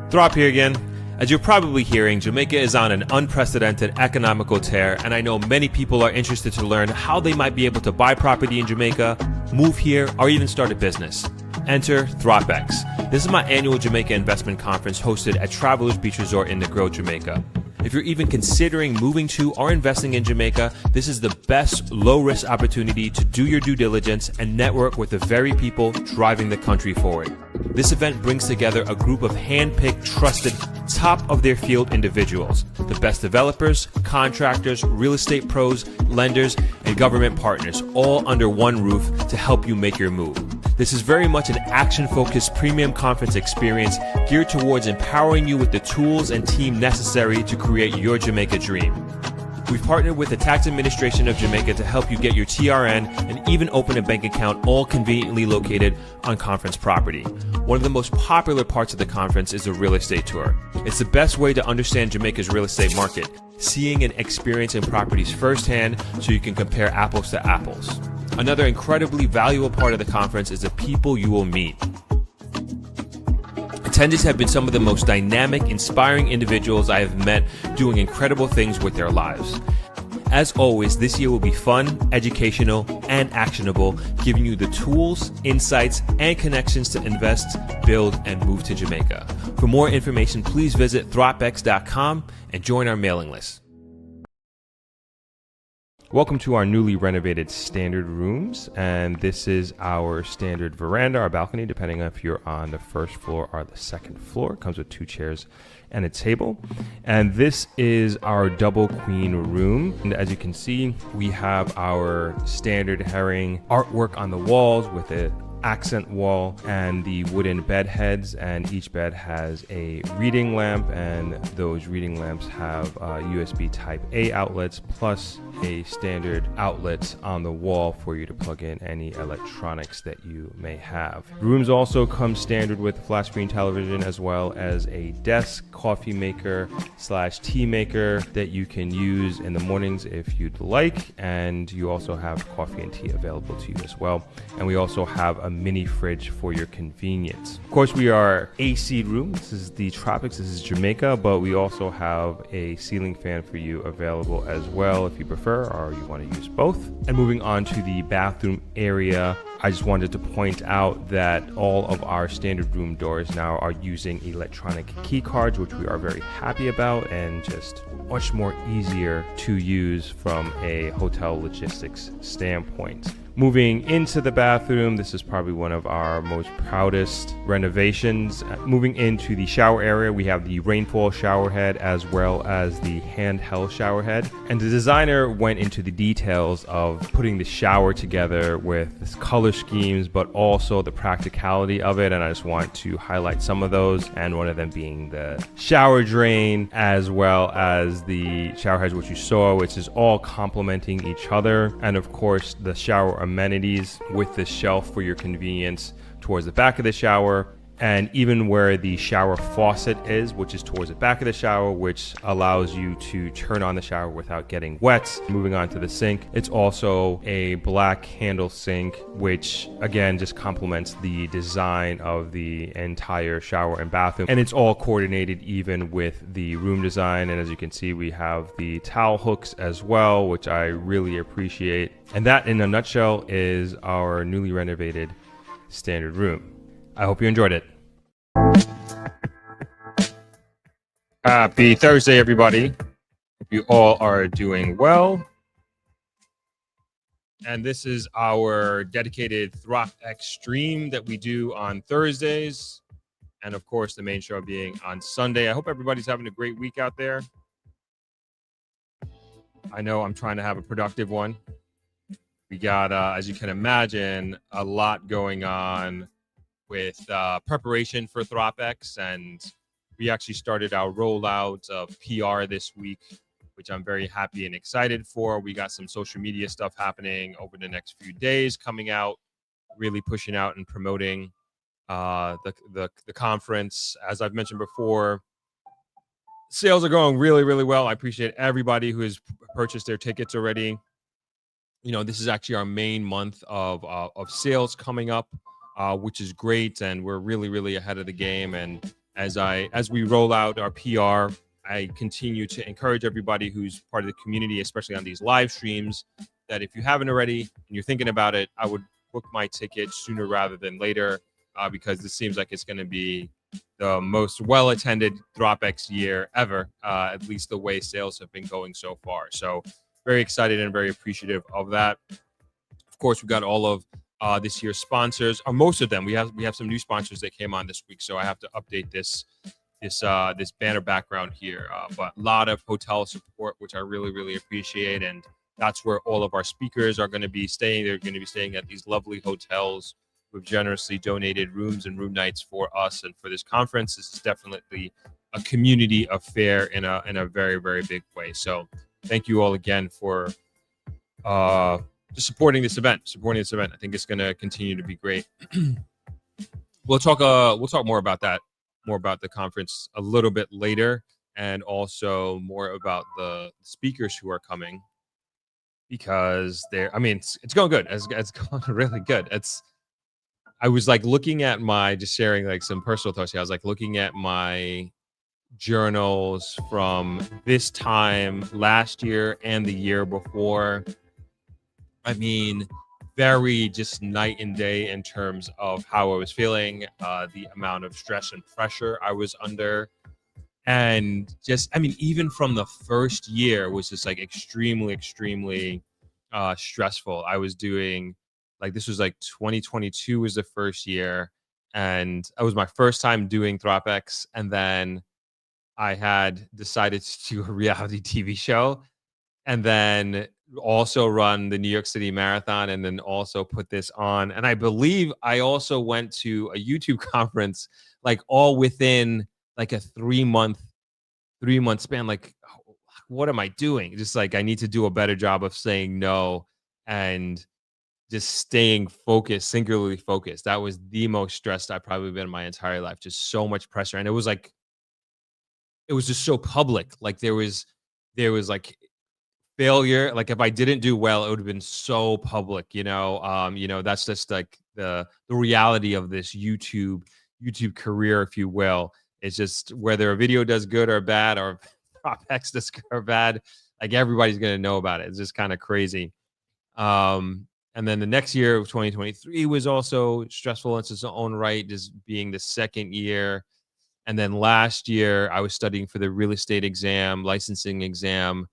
Throp here again. As you're probably hearing, Jamaica is on an unprecedented economical tear, and I know many people are interested to learn how they might be able to buy property in Jamaica, move here, or even start a business. Enter Thropex. This is my annual Jamaica investment conference hosted at Travelers Beach Resort in Negril, Jamaica. If you're even considering moving to or investing in Jamaica, this is the best low-risk opportunity to do your due diligence and network with the very people driving the country forward. This event brings together a group of hand-picked, trusted, top-of-their-field individuals, the best developers, contractors, real estate pros, lenders, and government partners, all under one roof to help you make your move. This is very much an action-focused premium conference experience geared towards empowering you with the tools and team necessary to create your Jamaica dream. We've partnered with the Tax Administration of Jamaica to help you get your TRN and even open a bank account, all conveniently located on conference property. One of the most popular parts of the conference is the real estate tour. It's the best way to understand Jamaica's real estate market, seeing and experiencing properties firsthand so you can compare apples to apples. Another incredibly valuable part of the conference is the people you will meet. Attendees have been some of the most dynamic, inspiring individuals I have met doing incredible things with their lives. As always, this year will be fun, educational, and actionable, giving you the tools, insights, and connections to invest, build, and move to Jamaica. For more information, please visit Thropex.com and join our mailing list. Welcome to our newly renovated standard rooms, and this is our standard veranda, our balcony, depending on if you're on the first floor or the second floor. It comes with 2 chairs and a table. And this is our double queen room. And as you can see, we have our standard herring artwork on the walls with a accent wall and the wooden bed heads, and each bed has a reading lamp, and those reading lamps have USB type A outlets plus a standard outlet on the wall for you to plug in any electronics that you may have. Rooms also come standard with a flat screen television as well as a desk, coffee maker / tea maker that you can use in the mornings if you'd like, and you also have coffee and tea available to you as well. And we also have a mini fridge for your convenience. Of course, we are AC room. This is the Thropex. This is Jamaica, but we also have a ceiling fan for you available as well if you prefer, or you want to use both. And moving on to the bathroom area, I just wanted to point out that all of our standard room doors now are using electronic key cards, which we are very happy about, and just much more easier to use from a hotel logistics standpoint. Moving into the bathroom, this is probably one of our most proudest renovations. Moving into the shower area, we have the rainfall shower head as well as the handheld shower head. And the designer went into the details of putting the shower together with this color schemes, but also the practicality of it. And I just want to highlight some of those. And one of them being the shower drain, as well as the shower heads, which you saw, which is all complementing each other. And of course, the shower amenities with the shelf for your convenience towards the back of the shower, and even where the shower faucet is, which is towards the back of the shower, which allows you to turn on the shower without getting wet. Moving on to the sink, it's also a black handle sink, which again just complements the design of the entire shower and bathroom, and it's all coordinated even with the room design. And as you can see, we have the towel hooks as well, which I really appreciate. And that, in a nutshell, is our newly renovated standard room. I hope you enjoyed it. Happy Thursday, everybody. Hope you all are doing well. And this is our dedicated Thropex stream that we do on Thursdays. And of course, the main show being on Sunday. I hope everybody's having a great week out there. I know I'm trying to have a productive one. We got, as you can imagine, a lot going on with preparation for Thropex, and we actually started our rollout of PR this week, which I'm very happy and excited for. We got some social media stuff happening over the next few days coming out, really pushing out and promoting the conference. As I've mentioned before, sales are going really, really well. I appreciate everybody who has purchased their tickets already. You know, this is actually our main month of sales coming up, which is great, and we're really, really ahead of the game. And as we roll out our PR, I continue to encourage everybody who's part of the community, especially on these live streams, that if you haven't already and you're thinking about it, I would book my ticket sooner rather than later, because this seems like it's going to be the most well-attended Thropex year ever, at least the way sales have been going so far. So very excited and very appreciative of that. Of course, we've got all of this year's sponsors, or most of them. We have some new sponsors that came on this week, so I have to update this banner background here. But a lot of hotel support, which I really appreciate, and that's where all of our speakers are going to be staying. They're going to be staying at these lovely hotels who've generously donated rooms and room nights for us and for this conference. This is definitely a community affair in a very big way. So thank you all again for just supporting this event. I think it's going to continue to be great. We'll talk more about that, more about the conference a little bit later, and also more about the speakers who are coming, because it's going good. It's going really good. I was like looking at just sharing like some personal thoughts here. I was like looking at my journals from this time last year and the year before. I mean, very just night and day in terms of how I was feeling, the amount of stress and pressure I was under. And just, even from the first year was just like extremely stressful. I was doing this was like 2022 was the first year, and it was my first time doing Thropex. And then I had decided to do a reality TV show, and then also run the New York City Marathon, and then also put this on. And I believe I also went to a YouTube conference, like all within like a 3-month span. Like, what am I doing? Just like, I need to do a better job of saying no and just staying focused, singularly focused. That was the most stressed I've probably been in my entire life. Just so much pressure. And it was just so public. Like there was like failure. Like if I didn't do well, it would have been so public, that's just like the reality of this YouTube career, if you will. It's just whether a video does good or bad, or Thropex does good or bad, like everybody's going to know about it. It's just kind of crazy. And then the next year of 2023 was also stressful in its own right, just being the second year. And then last year I was studying for the real estate exam, licensing exam,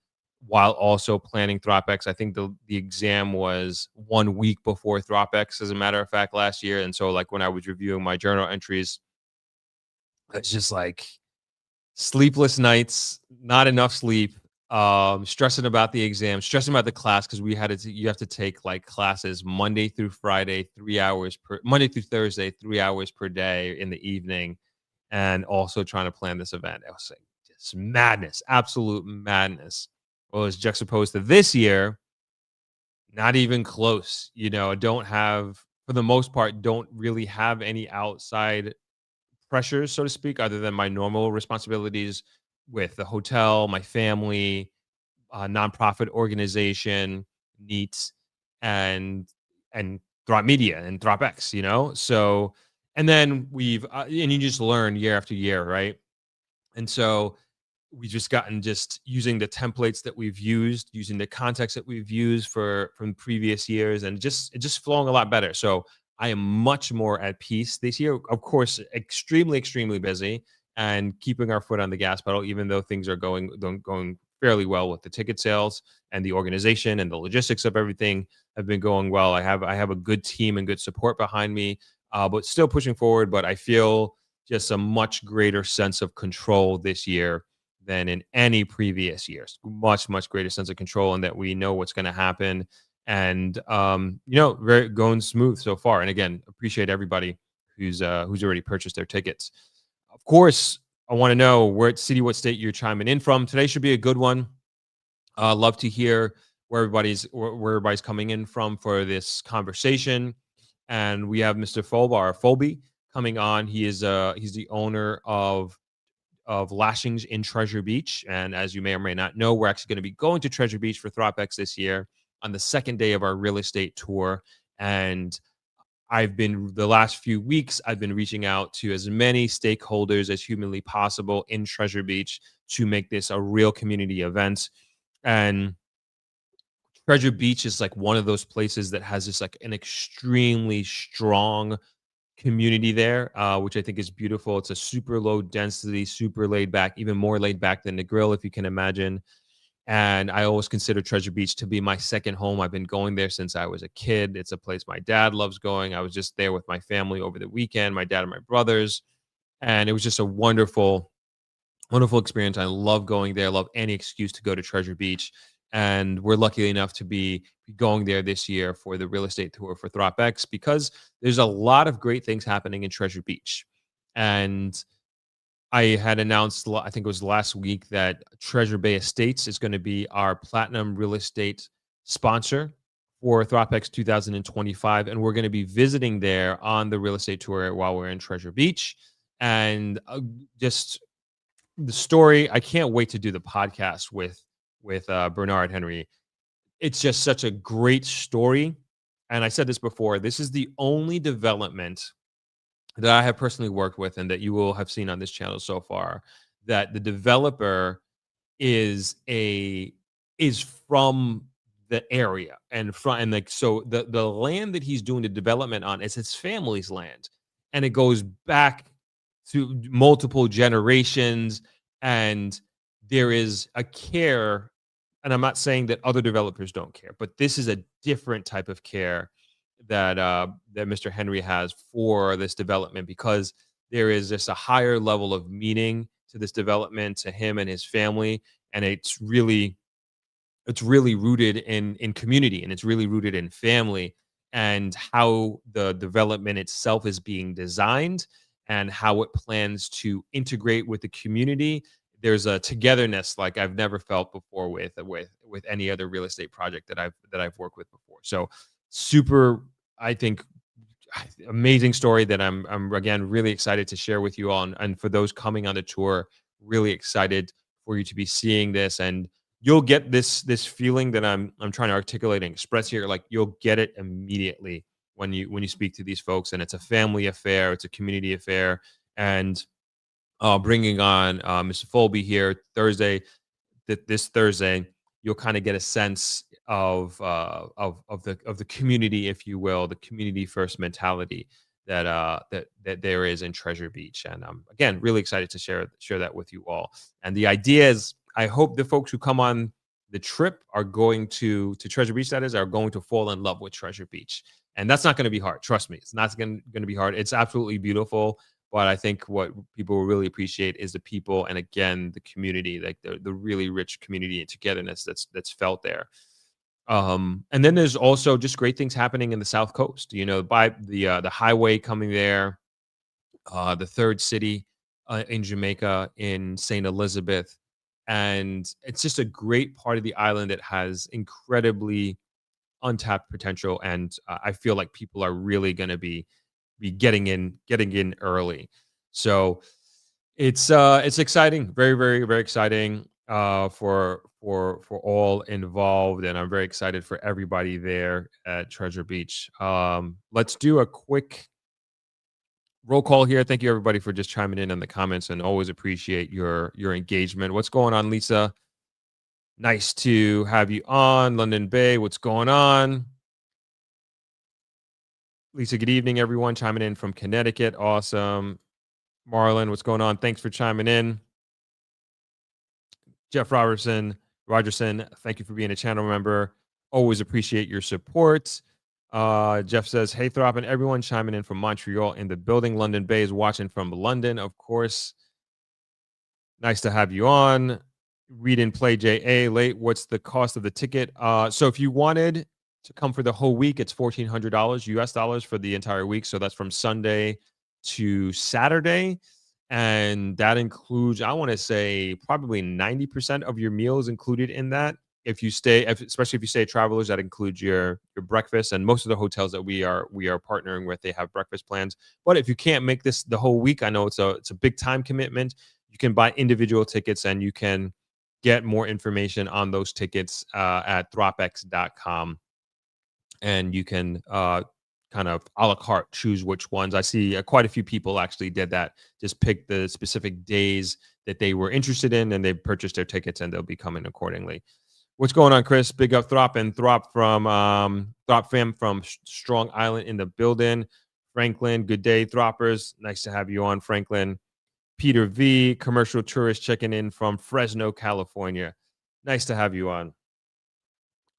while also planning Thropex. I think the exam was 1 week before Thropex, as a matter of fact, last year. And so like when I was reviewing my journal entries, it's just like sleepless nights, not enough sleep, stressing about the exam, stressing about the class, because you have to take like classes Monday through Friday, Monday through Thursday, 3 hours per day in the evening, and also trying to plan this event. It was like just madness, absolute madness. Well, as juxtaposed to this year, not even close. For the most part, don't really have any outside pressures, so to speak, other than my normal responsibilities with the hotel, my family, nonprofit organization, NEAT, and Throp Media and Thropex. So, and then and you just learn year after year, right? And so we've just gotten just using the templates that we've used, using the context that we've used from previous years, and it's just flowing a lot better. So I am much more at peace this year. Of course, extremely busy and keeping our foot on the gas pedal, even though things are going fairly well with the ticket sales, and the organization and the logistics of everything have been going well. I have a good team and good support behind me, but still pushing forward. But I feel just a much greater sense of control this year than in any previous years. Much greater sense of control, and that we know what's going to happen. And very going smooth so far. And again, appreciate everybody who's already purchased their tickets. Of course, I want to know what state you're chiming in from. Today should be a good one. Love to hear where everybody's coming in from for this conversation. And we have Mr. Folby coming on. He's the owner of Lashings in Treasure Beach. And as you may or may not know, we're actually going to be going to Treasure Beach for Thropex this year on the second day of our real estate tour. And the last few weeks, I've been reaching out to as many stakeholders as humanly possible in Treasure Beach to make this a real community event. And Treasure Beach is like one of those places that has just like an extremely strong community there, which I think is beautiful. It's a super low density, super laid back, even more laid back than the Grill, if you can imagine. And I always consider Treasure Beach to be my second home. I've been going there since I was a kid. It's a place my dad loves going. I was just there with my family over the weekend, my dad and my brothers, and it was just a wonderful experience. I love going there. I love any excuse to go to Treasure Beach. And we're lucky enough to be going there this year for the real estate tour for Thropex because there's a lot of great things happening in Treasure Beach. And I had announced, I think it was last week, that Treasure Bay Estates is going to be our platinum real estate sponsor for Thropex 2025. And we're going to be visiting there on the real estate tour while we're in Treasure Beach. And just the story, I can't wait to do the podcast with Bernard Henry. It's just such a great story. And I said this before, this is the only development that I have personally worked with and that you will have seen on this channel so far, that the developer is from the area and like, so the land that he's doing the development on is his family's land, and it goes back to multiple generations, and there is a care. And I'm not saying that other developers don't care, but this is a different type of care that Mr. Henry has for this development, because there is just a higher level of meaning to this development, to him and his family, and it's really rooted in community, and it's really rooted in family, and how the development itself is being designed and how it plans to integrate with the community. There's a togetherness like I've never felt before with any other real estate project that I've worked with before. So super, I think, amazing story that I'm again really excited to share with you all, and for those coming on the tour, really excited for you to be seeing this, and you'll get this feeling that I'm trying to articulate and express here. Like, you'll get it immediately when you speak to these folks, and it's a family affair, it's a community affair, and bringing on Mr. Folby here Thursday, this Thursday, you'll kind of get a sense of the community, if you will, the community first mentality that there is in Treasure Beach. And again, really excited to share that with you all. And the idea is, I hope the folks who come on the trip are going to Treasure Beach, that is, are going to fall in love with Treasure Beach. And that's not going to be hard. Trust me, it's not going to be hard. It's absolutely beautiful. But I think what people will really appreciate is the people, and again, the community, like the really rich community and togetherness that's felt there. And then there's also just great things happening in the South Coast. You know, by the highway coming there, the third city in Jamaica, in St. Elizabeth, and it's just a great part of the island that has incredibly untapped potential. And I feel like people are really going to be getting in early. So it's exciting, very, very, very exciting for all involved, and I'm very excited for everybody there at Treasure Beach. Let's do a quick roll call here. Thank you everybody for just chiming in the comments, and always appreciate your engagement. What's going on, Lisa? Nice to have you on. London Bay, what's going on? Lisa, good evening, everyone. Chiming in from Connecticut. Awesome. Marlon, what's going on? Thanks for chiming in. Jeff Rogerson, thank you for being a channel member. Always appreciate your support. Jeff says, hey, Throp, and everyone chiming in from Montreal in the building. London Bay is watching from London, of course. Nice to have you on. Read and Play JA, late. What's the cost of the ticket? So if you wanted to come for the whole week, it's $1,400 US dollars for the entire week. So that's from Sunday to Saturday. And that includes, I want to say, probably 90% of your meals included in that. If you stay, especially if you stay at Travelers, that includes your breakfast. And most of the hotels that we are partnering with, they have breakfast plans. But if you can't make this the whole week, I know it's a big time commitment. You can buy individual tickets, and you can get more information on those tickets at thropex.com. And you can kind kind of a la carte choose which ones. I see quite a few people actually did that. Just pick the specific days that they were interested in, and they purchased their tickets, and they'll be coming accordingly. What's going on, Chris? Big up Throp and Throp from Throp fam from Strong Island in the building. Franklin, good day, Throppers. Nice to have you on, Franklin. Peter V, commercial tourist checking in from Fresno, California. Nice to have you on.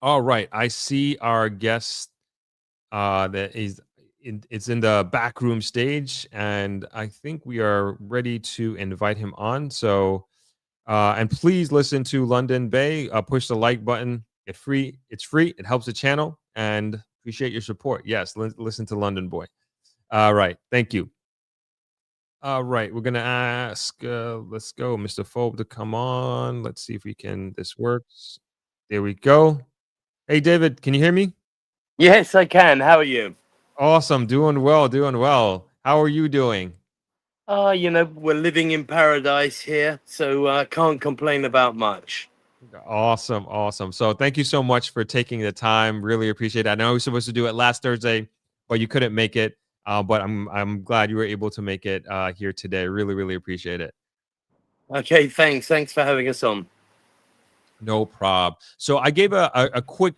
All right, I see our guest that is it's in the back room stage, and I think we are ready to invite him on. So, and please listen to London Bay. Push the like button. It's free. It's free. It helps the channel, and appreciate your support. Yes, listen to London Boy. All right, thank you. All right, we're gonna ask. Let's go, Mr. Folb, to come on. Let's see if we can. This works. There we go. Hey, David, can you hear me? Yes, I can. How are you? Awesome. Doing well. Doing well. How are you doing? We're living in paradise here, so I can't complain about much. Awesome. Awesome. So thank you so much for taking the time. Really appreciate it. I know we were supposed to do it last Thursday, but you couldn't make it. But I'm glad you were able to make it here today. Really, really appreciate it. Okay, thanks. Thanks for having us on. No problem. So I gave a quick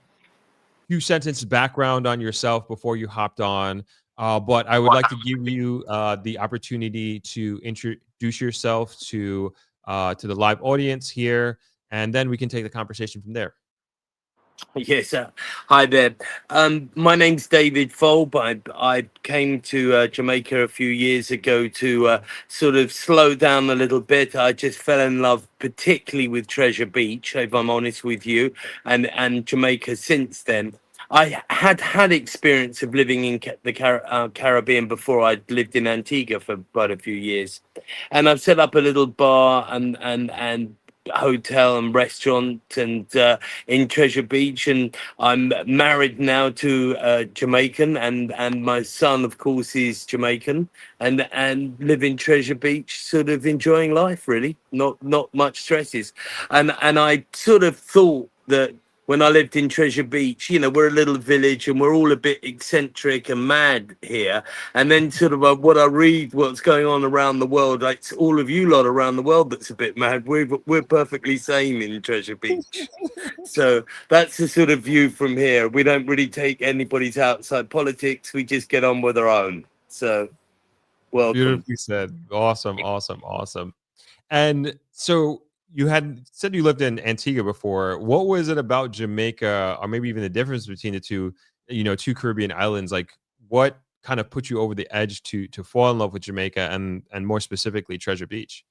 few sentence background on yourself before you hopped on. But I would like to give you the opportunity to introduce yourself to the live audience here, and then we can take the conversation from there. Yes, hi there. My name's David Folb. I came to Jamaica a few years ago to sort of slow down a little bit. I just fell in love, particularly with Treasure Beach, if I'm honest with you, and Jamaica since then. I had experience of living in the Caribbean before. I'd lived in Antigua for quite a few years, and I've set up a little bar and hotel and restaurant and in Treasure Beach, and I'm married now to Jamaican, and my son, of course, is Jamaican, and live in Treasure Beach, sort of enjoying life. Really, not much stresses, and I sort of thought that when I lived in Treasure Beach, we're a little village and we're all a bit eccentric and mad here. And then sort of what I read, what's going on around the world, like all of you lot around the world that's a bit mad. We're perfectly sane in Treasure Beach. So that's the sort of view from here. We don't really take anybody's outside politics. We just get on with our own. So welcome. Beautifully said. Awesome. Awesome. Awesome. And so you had said you lived in Antigua before. What was it about Jamaica, or maybe even the difference between the two, two Caribbean islands? Like, what kind of put you over the edge to fall in love with Jamaica and more specifically Treasure Beach?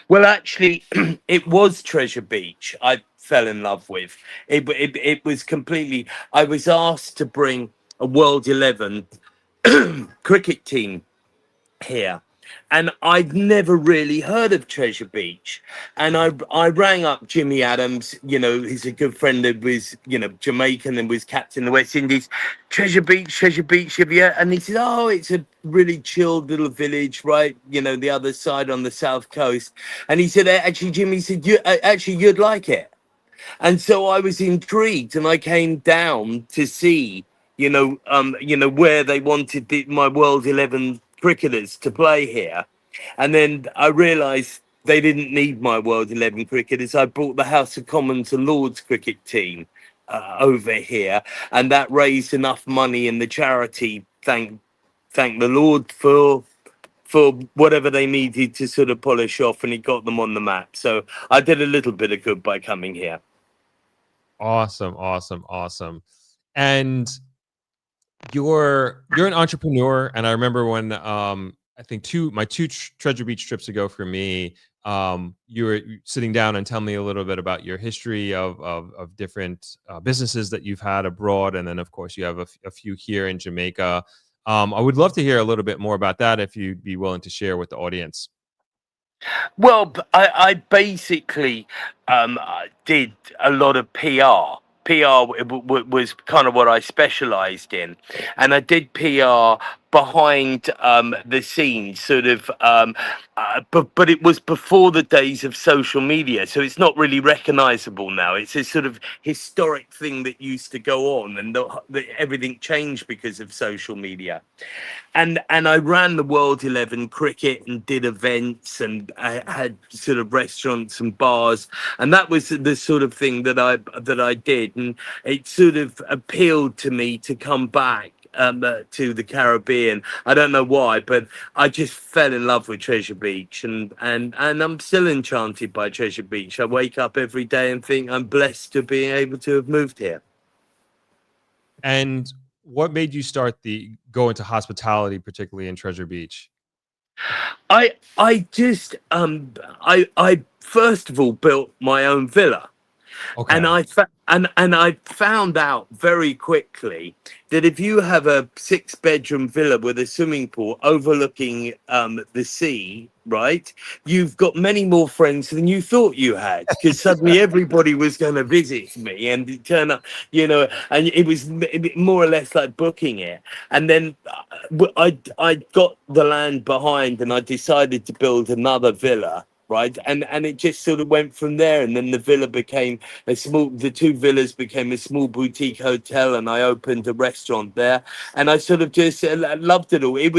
Well, actually, it was Treasure Beach I fell in love with. It was completely. I was asked to bring a World 11 cricket team here, and I'd never really heard of Treasure Beach. And I rang up Jimmy Adams. He's a good friend that was Jamaican and was captain of the West Indies. Treasure Beach, have you? And he said, oh, it's a really chilled little village, right? The other side on the south coast. And he said, actually, Jimmy said, you'd like it. And so I was intrigued, and I came down to see, where they wanted my World 11 cricketers to play here. And then I realised they didn't need my World 11 cricketers. I brought the House of Commons and Lords cricket team over here, and that raised enough money in the charity. Thank the Lord for whatever they needed to sort of polish off, and it got them on the map. So I did a little bit of good by coming here. Awesome. Awesome. Awesome. And you're an entrepreneur, and I remember when I think two Treasure Beach trips ago for me, you were sitting down and telling me a little bit about your history of different businesses that you've had abroad, and then of course you have a few here in Jamaica. I would love to hear a little bit more about that if you'd be willing to share with the audience. Well, I basically did a lot of PR. PR was kind of what I specialized in. And I did PR behind the scenes, sort of. But it was before the days of social media, so it's not really recognizable now. It's a sort of historic thing that used to go on, and everything changed because of social media. And I ran the World 11 cricket and did events, and I had sort of restaurants and bars, and that was the sort of thing that I did, and it sort of appealed to me to come back to the Caribbean. I don't know why, but I just fell in love with Treasure Beach, and I'm still enchanted by Treasure Beach. I wake up every day and think I'm blessed to be able to have moved here. And what made you start go into hospitality, particularly in Treasure Beach? I just I first of all built my own villa. And Okay. and I found out very quickly that if you have a 6-bedroom villa with a swimming pool overlooking the sea, right, you've got many more friends than you thought you had, because suddenly everybody was going to visit me, and it turned up, and it was more or less like booking it. And then I got the land behind, and I decided to build another villa. Right, and it just sort of went from there, and then the 2 villas became a small boutique hotel, and I opened a restaurant there, and I sort of just loved it all. It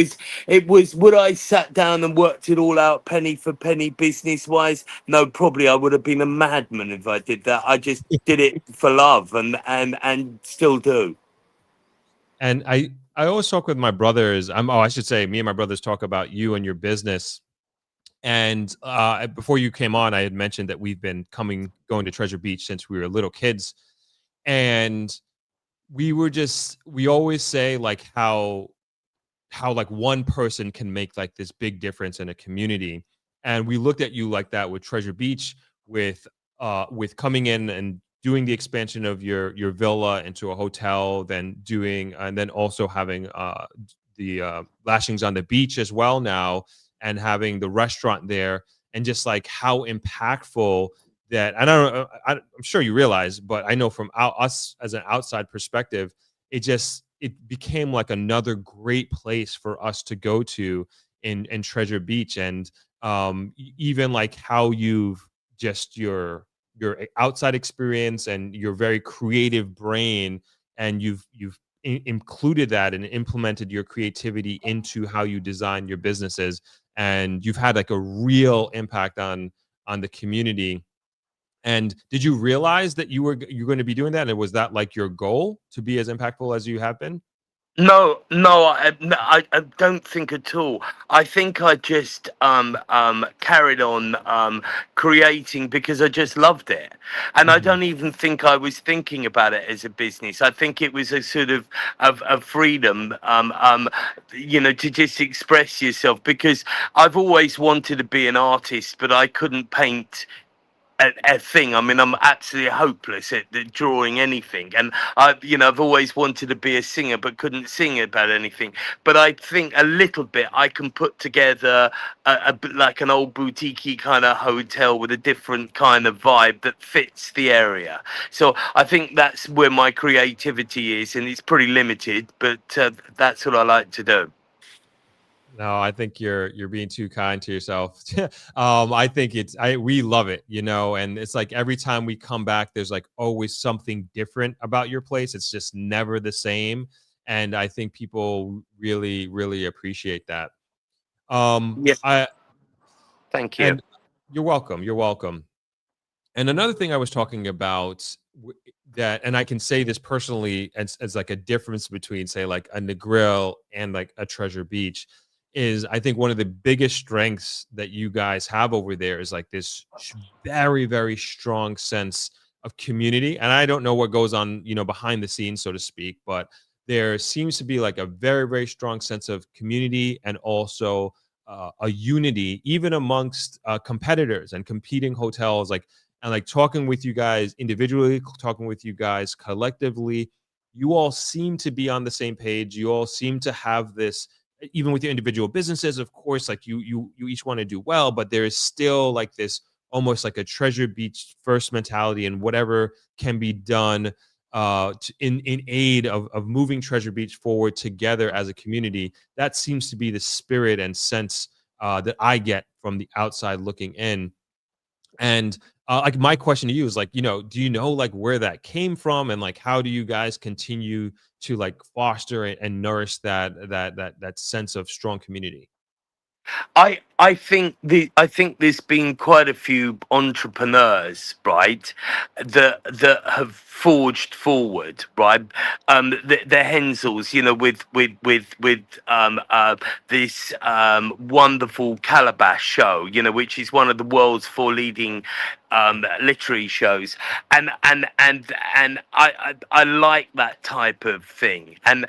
was would I sat down and worked it all out penny for penny business wise? No, probably I would have been a madman if I did that. I just did it for love, and still do. And I always talk with my brothers. I should say, me and my brothers talk about you and your business. And before you came on, I had mentioned that we've been going to Treasure Beach since we were little kids, and we always say like how like one person can make like this big difference in a community. And we looked at you like that with Treasure Beach, with coming in and doing the expansion of your villa into a hotel, and then also having the lashings on the beach as well now, and having the restaurant there, and just like how impactful that. And I'm sure you realize, but I know from us as an outside perspective, it became like another great place for us to go to in Treasure Beach. And even like how you've just your outside experience and your very creative brain, and you've included that and implemented your creativity into how you design your businesses, and you've had like a real impact on the community. And did you realize that you're going to be doing that? And was that like your goal, to be as impactful as you have been? No, no, I don't think at all. I think I just carried on creating because I just loved it, and I Mhm. don't even think I was thinking about it as a business. I think it was a sort of freedom, to just express yourself, because I've always wanted to be an artist, but I couldn't paint a thing. I mean, I'm absolutely hopeless at drawing anything, and I've always wanted to be a singer, but couldn't sing about anything. But I think a little bit I can put together a bit like an old boutiquey kind of hotel with a different kind of vibe that fits the area. So I think that's where my creativity is, and it's pretty limited, but that's what I like to do. No, I think you're being too kind to yourself. I think we love it, and it's like every time we come back, there's like always something different about your place. It's just never the same, and I think people really, really appreciate that. Yeah, I thank you. and You're welcome. You're welcome. And another thing I was talking about, that, and I can say this personally as like a difference between, say, like a Negril and like a Treasure Beach, is I think one of the biggest strengths that you guys have over there is like this very, very strong sense of community. And I don't know what goes on, behind the scenes, so to speak, but there seems to be like a very, very strong sense of community, and also a unity, even amongst competitors and competing hotels. And like talking with you guys individually, talking with you guys collectively, you all seem to be on the same page. You all seem to have this, even with your individual businesses, of course, like you each want to do well, but there is still like this almost like a Treasure Beach first mentality, and whatever can be done in aid of moving Treasure Beach forward together as a community. That seems to be the spirit and sense that I get from the outside looking in. And like my question to you is like, do you know like where that came from, and like how do you guys continue to like foster and nourish that sense of strong community? I think there's been quite a few entrepreneurs, right, that have forged forward, right. The Hensels, with this wonderful Calabash show, which is one of the world's four leading literary shows, and I like that type of thing, and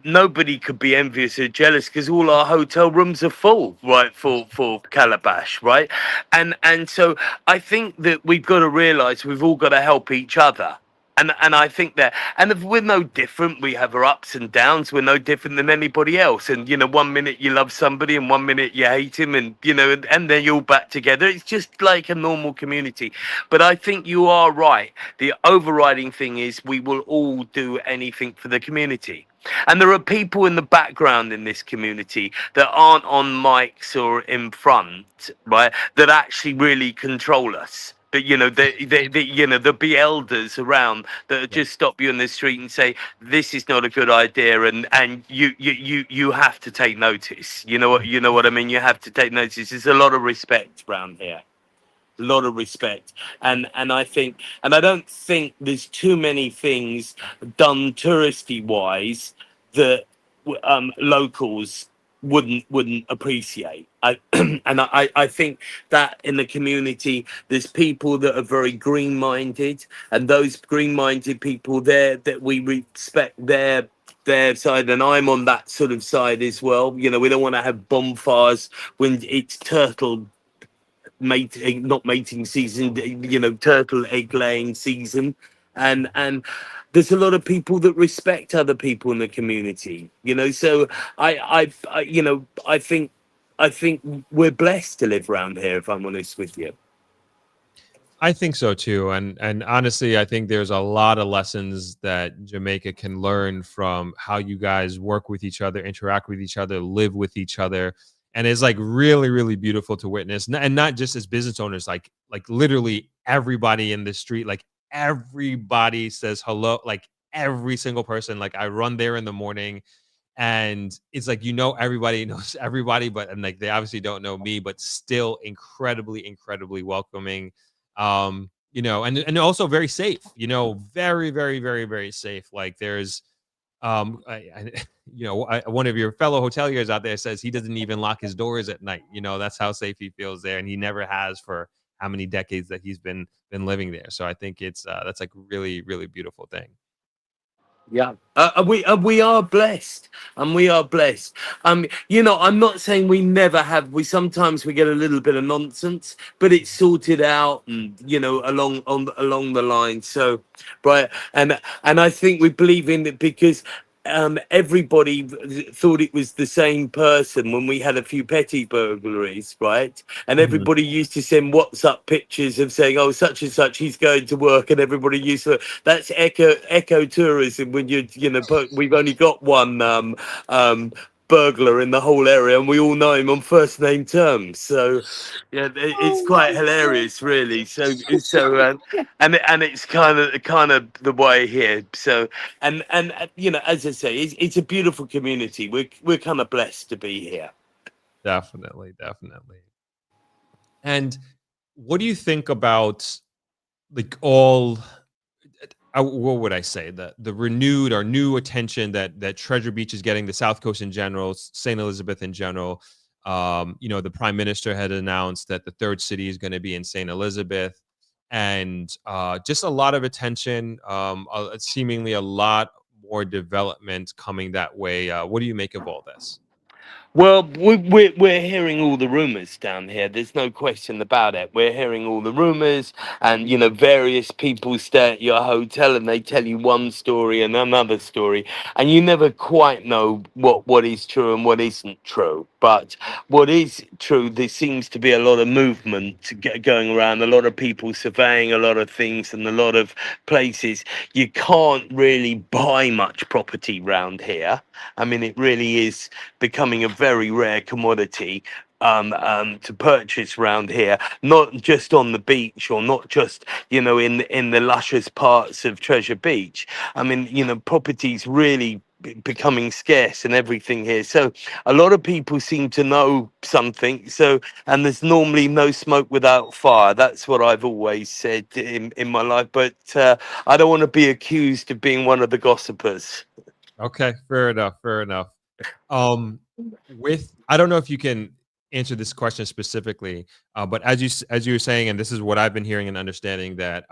nobody could be envious or jealous because all our hotel rooms are full, right, for Calabash, right. And so I think that we've got to realize we've all got to help each other. And I think that, and if we're no different, we have our ups and downs. We're no different than anybody else. And 1 minute you love somebody, and 1 minute you hate him, and then you're all back together. It's just like a normal community. But I think you are right. The overriding thing is we will all do anything for the community. And there are people in the background in this community that aren't on mics or in front, right, that actually really control us. But there'll be elders around that Yeah. just stop you in the street and say, "This is not a good idea," and you have to take notice. You know what I mean. You have to take notice. There's a lot of respect around here, a lot of respect, and I think, and I don't think there's too many things done touristy wise that locals wouldn't appreciate. I think that in the community there's people that are very green minded, and those green minded people there, that we respect their side, and I'm on that sort of side as well. We don't want to have bonfires when it's turtle mating, not mating season, turtle egg laying season. And there's a lot of people that respect other people in the community, so I think we're blessed to live around here, if I'm honest with you. I think so too, and honestly, I think there's a lot of lessons that Jamaica can learn from how you guys work with each other, interact with each other, live with each other, and it's like really, really beautiful to witness. And not just as business owners, like literally everybody in the street, like everybody says hello, like every single person. Like I run there in the morning, and it's like everybody knows everybody, but and like they obviously don't know me, but still incredibly, incredibly welcoming. And also very safe, very, very, very, very safe. Like there's one of your fellow hoteliers out there says he doesn't even lock his doors at night. That's how safe he feels there, and he never has for how many decades that he's been living there. So I think it's that's like really, really beautiful thing. Yeah, we are blessed, and we are blessed. I'm not saying we never have. Sometimes we get a little bit of nonsense, but it's sorted out, and along the line. So, right, and I think we believe in it because everybody thought it was the same person when we had a few petty burglaries, right? And Mhm. everybody used to send WhatsApp pictures of saying, "Oh, such and such, he's going to work," and everybody used to. That's eco tourism. When but we've only got one burglar in the whole area, and we all know him on first name terms. So yeah, it's quite hilarious, really. And it's kind of the way here. So and as I say, it's a beautiful community. We're kind of blessed to be here. Definitely, definitely. And what do you think about like all what would I say, the renewed or new attention that Treasure Beach is getting, the South Coast in general, St. Elizabeth in general. The Prime Minister had announced that the third city is going to be in St. Elizabeth, and just a lot of attention, seemingly a lot more development coming that way. What do you make of all this? Well, we're hearing all the rumors down here. There's no question about it. We're hearing all the rumors, and various people stay at your hotel and they tell you one story and another story, and you never quite know what is true and what isn't true. But what is true, there seems to be a lot of movement going around, a lot of people surveying a lot of things, and a lot of places. You can't really buy much property round here. I mean, it really is becoming a very rare commodity to purchase around here, not just on the beach, or not just in the luscious parts of Treasure Beach. I mean, properties really becoming scarce and everything here. So a lot of people seem to know something. So, and there's normally no smoke without fire. That's what I've always said in my life. But I don't want to be accused of being one of the gossipers. Okay, fair enough. Fair enough. Um, with I don't know if you can answer this question specifically, but as you were saying, and this is what I've been hearing and understanding that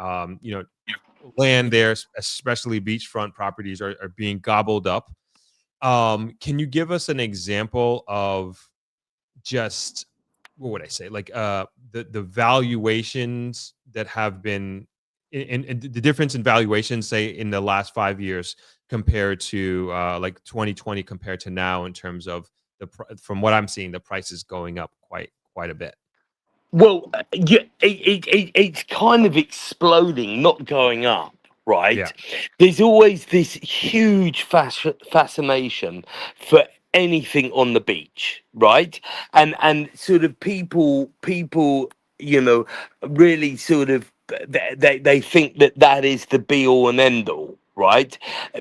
land there, especially beachfront properties, are being gobbled up. Can you give us an example of just what would I say, like the valuations that have been in the difference in valuations, say in the last 5 years compared to like 2020 compared to now in terms of from what I'm seeing, the prices going up quite a bit. Well, yeah, it's kind of exploding, not going up, Yeah. right? There's always this huge fascination for anything on the beach, right? And sort of people, you know, really sort of they think that that is the be all and end all. Right,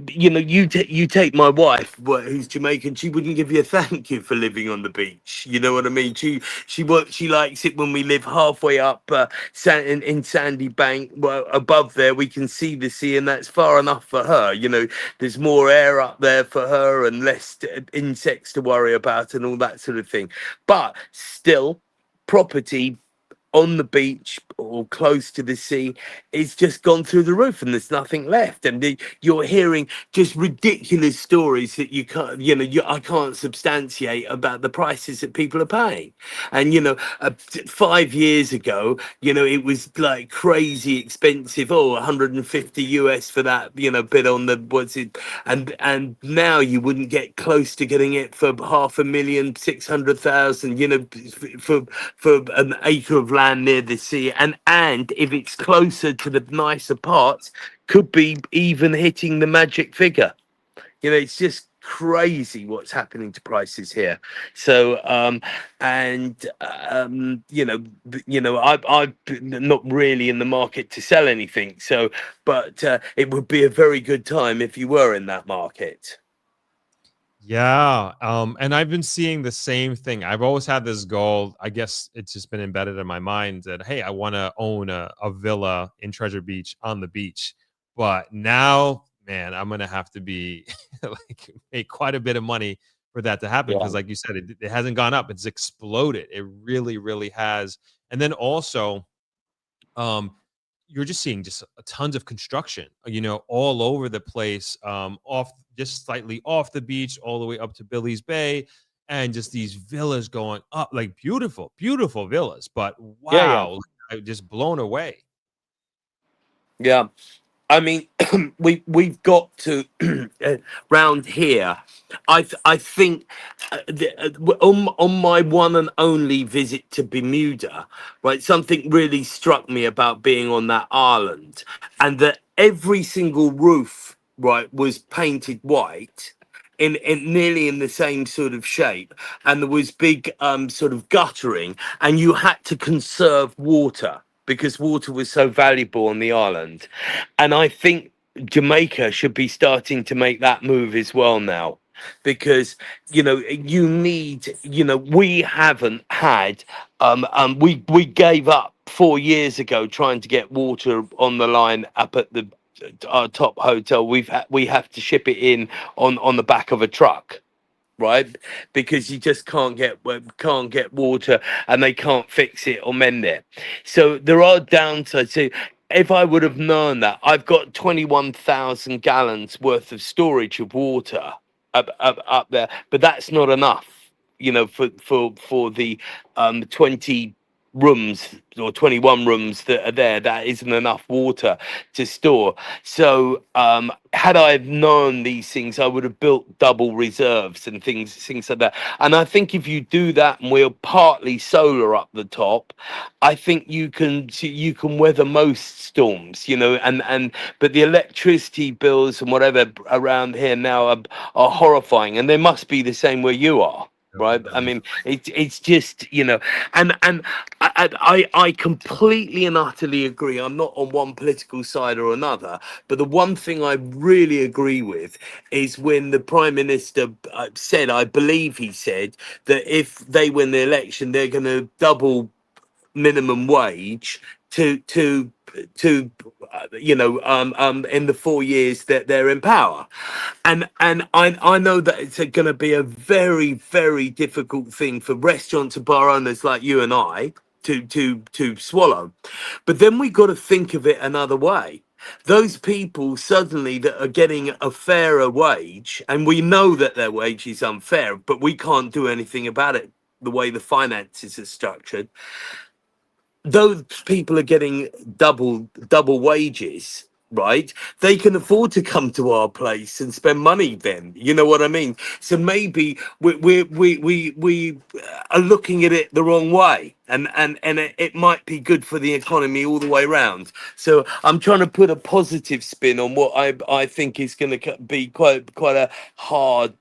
you take my wife, who's Jamaican. She wouldn't give you a thank you for living on the beach. You know what I mean? She likes it when we live halfway up in Sandy Bank. Well, above there we can see the sea, and that's far enough for her. There's more air up there for her and less insects to worry about and all that sort of thing. But still, property on the beach or close to the sea, it's just gone through the roof and there's nothing left. And you're hearing just ridiculous stories that you can't, I can't substantiate about the prices that people are paying. And 5 years ago, it was like crazy expensive. Oh, 150 US for that, bit on the what's it, and now you wouldn't get close to getting it for 500,000, 600,000, for an acre of land near the sea, and if it's closer to the nicer parts, could be even hitting the magic figure. It's just crazy what's happening to prices here. So and I'm not really in the market to sell anything, so but it would be a very good time if you were in that market. Yeah, and I've been seeing the same thing. I've always had this goal. I guess it's just been embedded in my mind that hey, I want to own a villa in Treasure Beach on the beach. But now, man, I'm gonna have to be like make quite a bit of money for that to happen Yeah. because, like you said, it hasn't gone up; it's exploded. It really, really has. And then also, um, you're just seeing just tons of construction, all over the place, off just slightly off the beach, all the way up to Billy's Bay, and just these villas going up, like beautiful, beautiful villas. But Yeah, yeah. wow, I'm just blown away. Yeah. I mean, we've got to round here. I think on my one and only visit to Bermuda, right? Something really struck me about being on that island, and that every single roof, right, was painted white. In nearly in the same sort of shape, and there was big sort of guttering, and you had to conserve water because water was so valuable on the island. And I think Jamaica should be starting to make that move as well now, because you need, we haven't had we gave up 4 years ago trying to get water on the line up at the our top hotel. We have to ship it in on the back of a truck, right? Because you just can't get water, and they can't fix it or mend it. So there are downsides. So if I would have known that, I've got 21,000 gallons worth of storage of water up there, but that's not enough. for the 20 rooms or 21 rooms that are there, that isn't enough water to store. So had I have known these things, I would have built double reserves and things like that. And I think if you do that, and we're partly solar up the top, I think you can weather most storms, and but the electricity bills and whatever around here now are horrifying, and they must be the same where you are. Right. I mean, it's just, and I completely and utterly agree. I'm not on one political side or another, but the one thing I really agree with is when the Prime Minister said, I believe he said, that if they win the election, they're going to double minimum wage to in the 4 years that they're in power. And I know that it's going to be a very, very difficult thing for restaurants and bar owners like you and I to swallow. But then we got to think of it another way. Those people suddenly that are getting a fairer wage, and we know that their wage is unfair, but we can't do anything about it the way the finances are structured. Those people are getting double wages, right? They can afford to come to our place and spend money. Then, you know what I mean? So maybe we are looking at it the wrong way, and it might be good for the economy all the way around. So I'm trying to put a positive spin on what I think is going to be quite a hard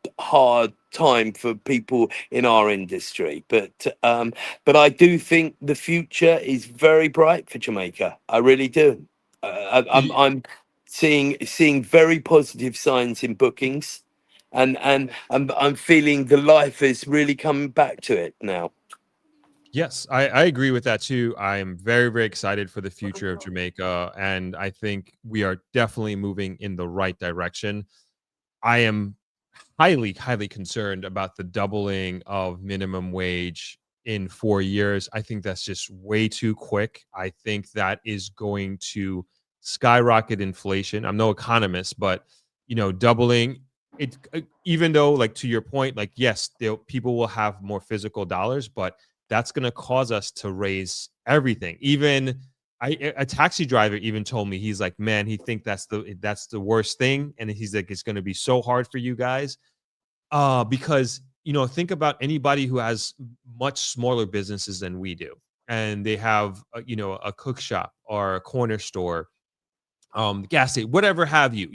time for people in our industry. But I do think the future is very bright for Jamaica. I really do. I'm seeing very positive signs in bookings, and I'm feeling the life is really coming back to it now. Yes, I agree with that too. I am very, very excited for the future of Jamaica, and I think we are definitely moving in the right direction. I am highly, highly concerned about the doubling of minimum wage in 4 years. I think that's just way too quick. I think that is going to skyrocket inflation. I'm no economist, but doubling it, even though, like, to your point, like, yes, people will have more physical dollars, but that's going to cause us to raise everything. Even a taxi driver even told me, he's like, man, he think that's the worst thing, and he's like, it's going to be so hard for you guys, because think about anybody who has much smaller businesses than we do, and they have a cook shop or a corner store, gas station, whatever have you,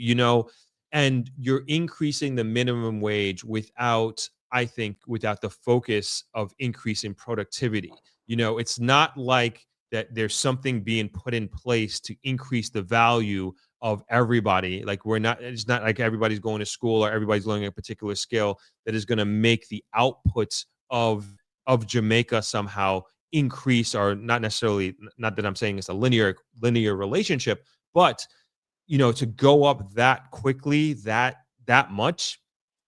and you're increasing the minimum wage without, I think, without the focus of increasing productivity. It's not like that there's something being put in place to increase the value of everybody. Like, it's not like everybody's going to school or everybody's learning a particular skill that is going to make the outputs of Jamaica somehow increase, or not necessarily, not that I'm saying it's a linear relationship, but to go up that quickly, that much,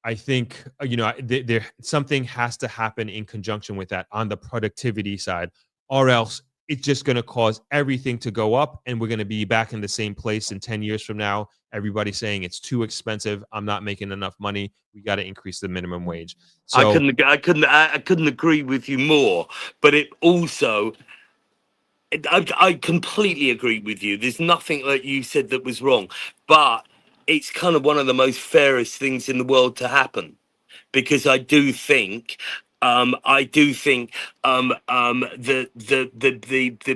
I think there something has to happen in conjunction with that on the productivity side, or else it's just going to cause everything to go up, and we're going to be back in the same place in 10 years from now. Everybody's saying it's too expensive. I'm not making enough money. We got to increase the minimum wage. So I couldn't agree with you more. But it also, I completely agree with you. There's nothing that you said that was wrong, but it's kind of one of the most fairest things in the world to happen, because the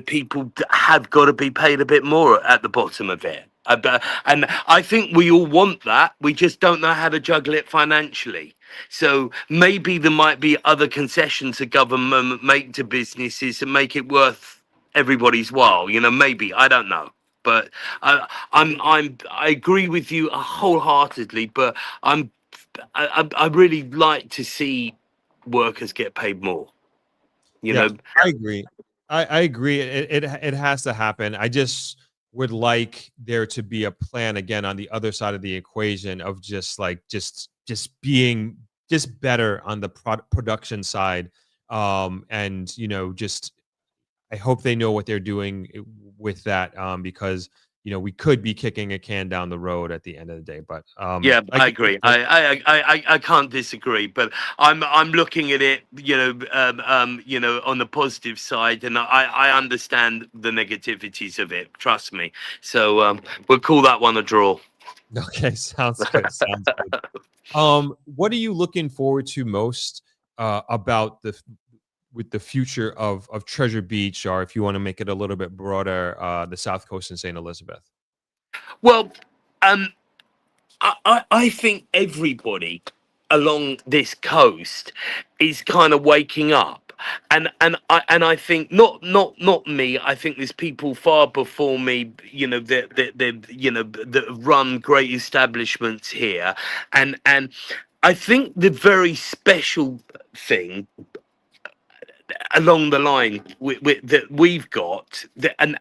people have got to be paid a bit more at the bottom of it. And I think we all want that. We just don't know how to juggle it financially. So maybe there might be other concessions the government make to businesses and make it worth everybody's while. Maybe, I don't know. But I agree with you wholeheartedly. But I really like to see workers get paid more. You yeah, know, I agree. I agree. It has to happen. I just would like there to be a plan again on the other side of the equation of just like just being just better on the production side, and just I hope they know what they're doing with that, because we could be kicking a can down the road at the end of the day. But Yeah, like I agree. I can't disagree, but I'm looking at it, on the positive side, and I understand the negativities of it. Trust me. So we'll call that one a draw. okay, sounds good. Sounds good. What are you looking forward to most about with the future of Treasure Beach, or if you want to make it a little bit broader, the South Coast in St. Elizabeth? Well, um, I think everybody along this coast is kind of waking up, and I think not me. I think there's people far before me, that run great establishments here, and I think the very special thing along the line that we've got, and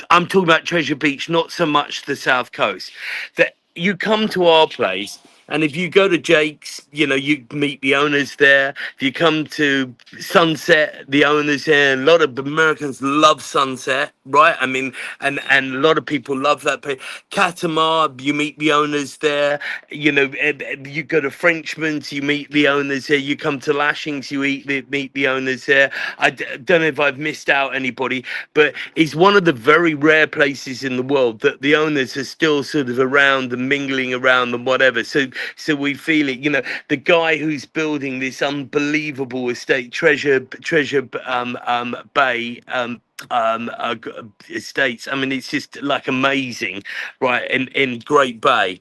I'm talking about Treasure Beach, not so much the South Coast. That you come to our place, and if you go to Jake's, you meet the owners there. If you come to Sunset, the owners there. A lot of Americans love Sunset, right? I mean, and a lot of people love that place. Katamar, you meet the owners there. You go to Frenchman's, you meet the owners there. You come to Lashings, meet the owners there. Don't know if I've missed out anybody, but it's one of the very rare places in the world that the owners are still sort of around and mingling around and whatever. So we feel it. The guy who's building this unbelievable estate, Treasure Bay. Estates. I mean, it's just like amazing, right? In Great Bay,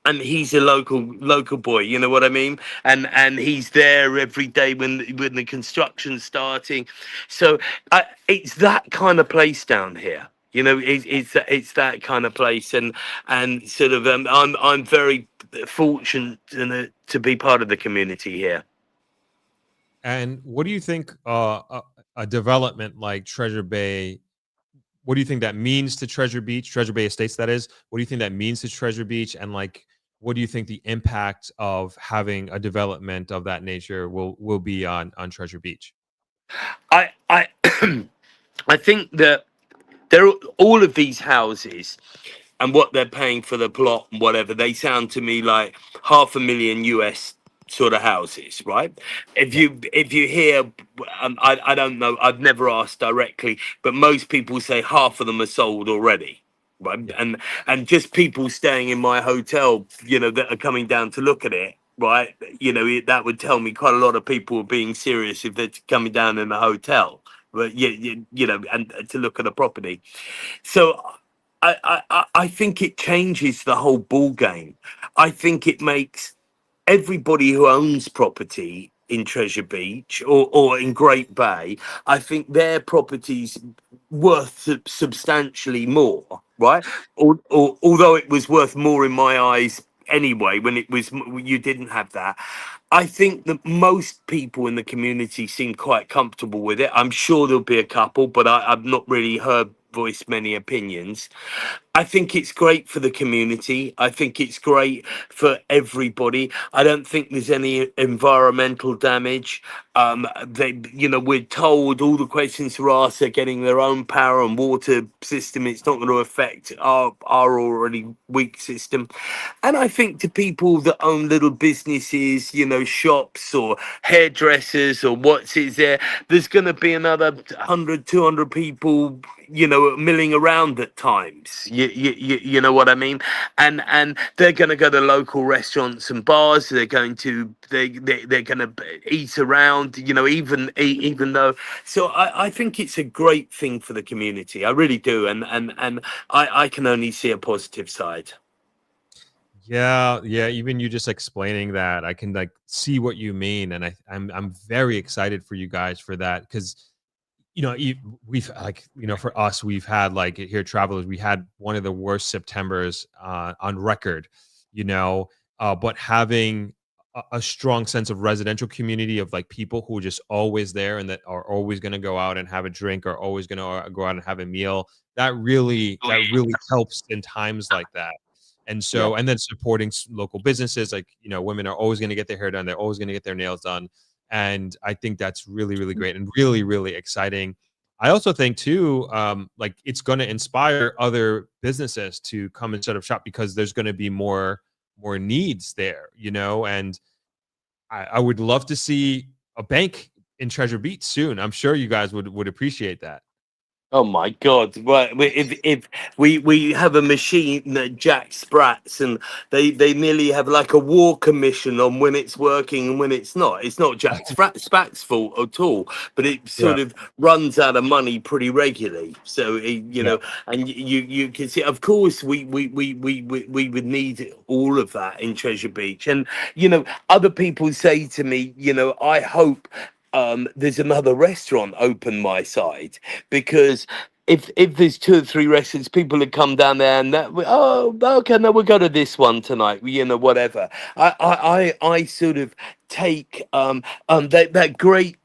and he's a local boy, you know what I mean, and he's there every day when the construction's starting. So it's that kind of place down here, it's that kind of place, and sort of I'm very fortunate to be part of the community here. And what do you think a development like Treasure Bay, what do you think that means to Treasure Beach, Treasure Bay Estates, that is? What do you think that means to Treasure Beach? And like, what do you think the impact of having a development of that nature will be on Treasure Beach? I I think that there are all of these houses and what they're paying for the plot and whatever, they sound to me like $500,000 US sort of houses, right? If Yeah. you hear, I don't know, I've never asked directly, but most people say half of them are sold already. Right. Yeah. And just people staying in my hotel, that are coming down to look at it, right? That would tell me quite a lot of people are being serious if they're coming down in a hotel, but and to look at a property. So I think it changes the whole ball game. I think it makes everybody who owns property in Treasure Beach or in Great Bay, I think their property's worth substantially more, right? Although it was worth more in my eyes anyway when you didn't have that. I think that most people in the community seem quite comfortable with it. I'm sure there'll be a couple, but I've not really heard voice many opinions. I think it's great for the community. I think it's great for everybody. I don't think there's any environmental damage. We're told all the questions are asked. They're getting their own power and water system. It's not going to affect our already weak system. And I think to people that own little businesses, shops or hairdressers or what's is there, there's going to be another 100, 200 people, milling around at times. You know what I mean? And they're going to go to local restaurants and bars. They're going to they're going to eat around. Even though. So I think it's a great thing for the community. I really do, and I can only see a positive side. Yeah, yeah. Even you just explaining that, I can like see what you mean, and I'm very excited for you guys for that, because we've like, for us, we've had like here at Travelers, we had one of the worst Septembers on record, but having a strong sense of residential community of like people who are just always there and that are always going to go out and have a drink, or always going to go out and have a meal, that really helps in times like that. And Yeah. so, and then supporting local businesses, like, women are always going to get their hair done. They're always going to get their nails done. And I think that's really, really great and really, really exciting. I also think too, like it's going to inspire other businesses to come and set up shop because there's going to be more needs there, and I would love to see a bank in Treasure Beach soon. I'm sure you guys would appreciate that. Oh my God! Right, if we have a machine that jacks sprats, and they nearly have like a war commission on when it's working and when it's not. It's not Jack Sprat's fault at all, but it Yeah, sort of runs out of money pretty regularly. So yeah, and you can see. Of course, we would need all of that in Treasure Beach, and other people say to me, I hope there's another restaurant open my side, because if there's two or three restaurants, people would come down there and oh, okay, no, we'll go to this one tonight, whatever. I sort of take that great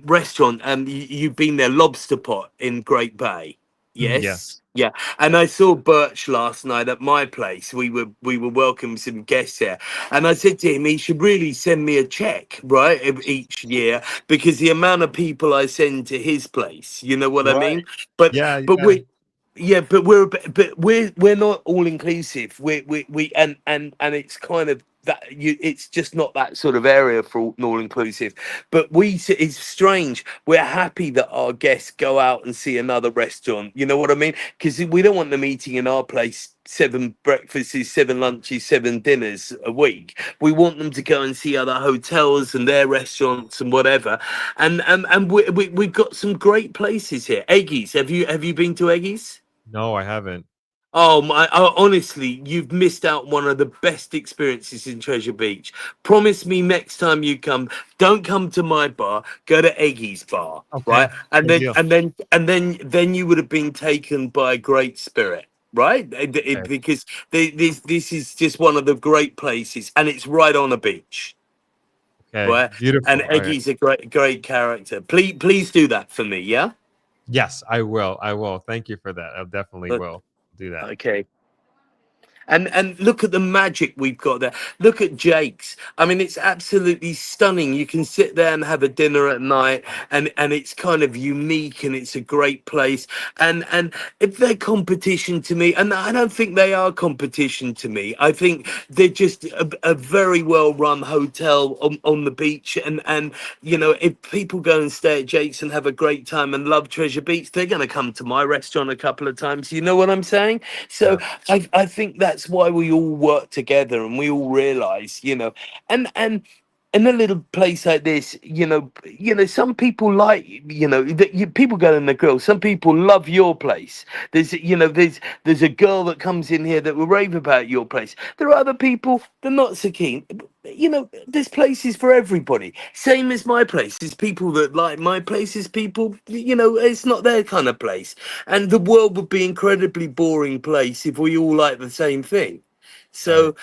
restaurant, you've been there, Lobster Pot in Great Bay. yes. Yes. Yeah. And I saw Birch last night at my place. We were welcoming some guests there. And I said to him, he should really send me a check, right, each year, because the amount of people I send to his place, you know what I Right. mean? But Yeah, but yeah. we yeah, but we're not all inclusive. We and it's kind of that it's just not that sort of area for all inclusive. But it's strange. We're happy that our guests go out and see another restaurant. You know what I mean? Because we don't want them eating in our place 7 breakfasts, 7 lunches, 7 dinners a week. We want them to go and see other hotels and their restaurants and whatever. And we've got some great places here. Eggies. Have you been to Eggies? No, I haven't. Oh my! Oh, honestly, you've missed out one of the best experiences in Treasure Beach. Promise me next time you come, don't come to my bar. Go to Eggy's bar, Okay. right? And Good then deal. then you would have been taken by a great spirit, right? Okay. Because this is just one of the great places, and it's right on a beach, Okay. right? And Beautiful. All right. Eggy's a great character. Please do that for me, yeah. Yes, I will. I will. Thank you for that. I definitely Uh, will do that. Okay. And look at the magic we've got there. Look at Jake's. I mean, it's absolutely stunning. You can sit there and have a dinner at night, and it's kind of unique, and it's a great place. And if they're competition to me, and I don't think they are competition to me. I think they're just a very well run hotel on the beach. And if people go and stay at Jake's and have a great time and love Treasure Beach, they're going to come to my restaurant a couple of times. You know what I'm saying? So Yeah. I think that's why we all work together, and we all realize, and in a little place like this, some people like, that people go in the grill. Some people love your place. There's a girl that comes in here that will rave about your place. There are other people that are not so keen. There's places for everybody. Same as my place. There's people that like my place. Is people, it's not their kind of place. And the world would be incredibly boring place if we all like the same thing. Right. So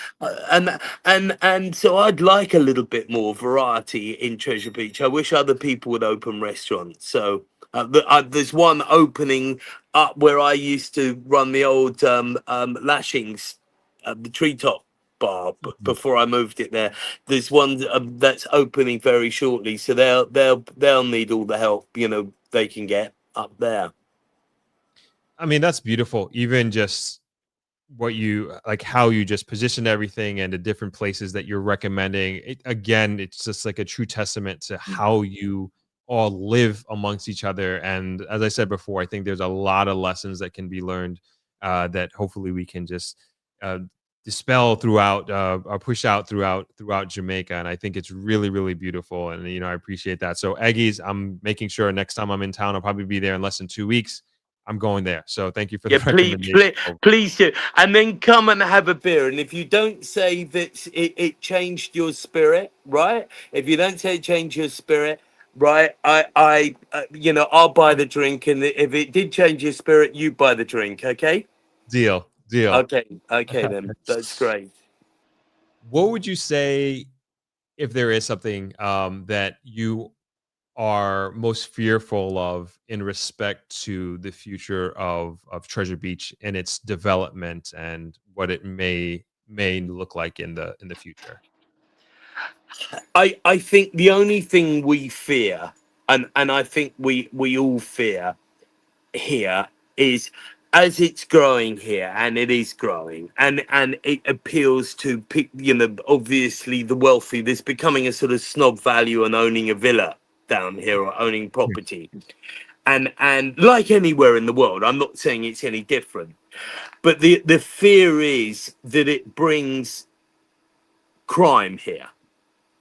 and so I'd like a little bit more variety in Treasure Beach. I wish other people would open restaurants. So there's one opening up where I used to run the old lashings, the treetop bar, Mhm. before I moved it there. There's one that's opening very shortly, so they'll need all the help they can get up there. I mean, that's beautiful. Even just what you like, how you just positioned everything and the different places that you're recommending. Again, it's just like a true testament to how you all live amongst each other. And as I said before, I think there's a lot of lessons that can be learned that hopefully we can just uh, dispel throughout or push out throughout Jamaica. And I think it's really, really beautiful. And I appreciate that. So Eggies, I'm making sure next time I'm in town, I'll probably be there in less than 2 weeks. I'm going there. So thank you for the Yeah, recommendation. please do. And then come and have a beer. And if you don't say that it changed your spirit, right? If you don't say it changed your spirit, right? I'll buy the drink. And if it did change your spirit, you buy the drink. Okay. Deal, deal. Okay. Okay, then. That's great. What would you say if there is something that you are most fearful of in respect to the future of Treasure Beach and its development and what it may look like in the future? I think the only thing we fear, and I think we all fear, here is, as it's growing here, and it is growing, and it appeals to obviously the wealthy. There's becoming a sort of snob value on owning a villa down here or owning property, and like anywhere in the world, I'm not saying it's any different, but the fear is that it brings crime here,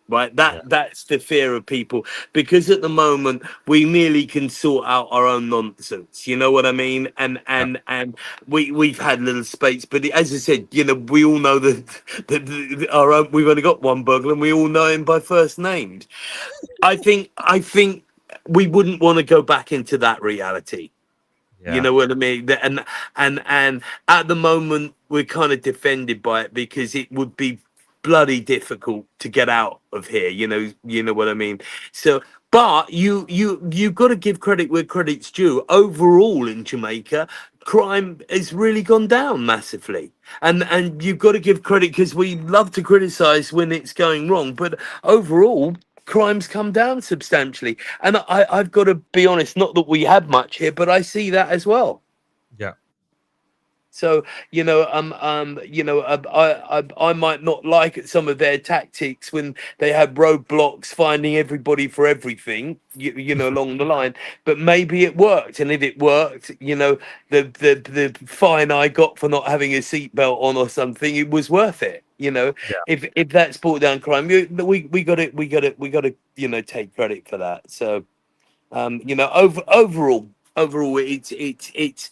right? Yeah. That's the fear of people, because at the moment we merely can sort out our own nonsense, you know what I mean? Yeah. And we've had little space, but as I said, we all know that our own, we've only got one burglar and we all know him by first names. I think we wouldn't want to go back into that reality. You Yeah. know what I mean? And at the moment we're kind of defended by it, because it would be bloody difficult to get out of here. You know what I mean? So, but you've got to give credit where credit's due. Overall, in Jamaica, crime has really gone down massively, and you've got to give credit, because we love to criticize when it's going wrong, but overall crime's come down substantially. And I've got to be honest, not that we have much here, but I see that as well. Yeah. So I might not like some of their tactics when they have roadblocks, finding everybody for everything, along the line. But maybe it worked, and if it worked, the fine I got for not having a seatbelt on or something, it was worth it. Yeah. If that's brought down crime, we got to take credit for that. So overall, it's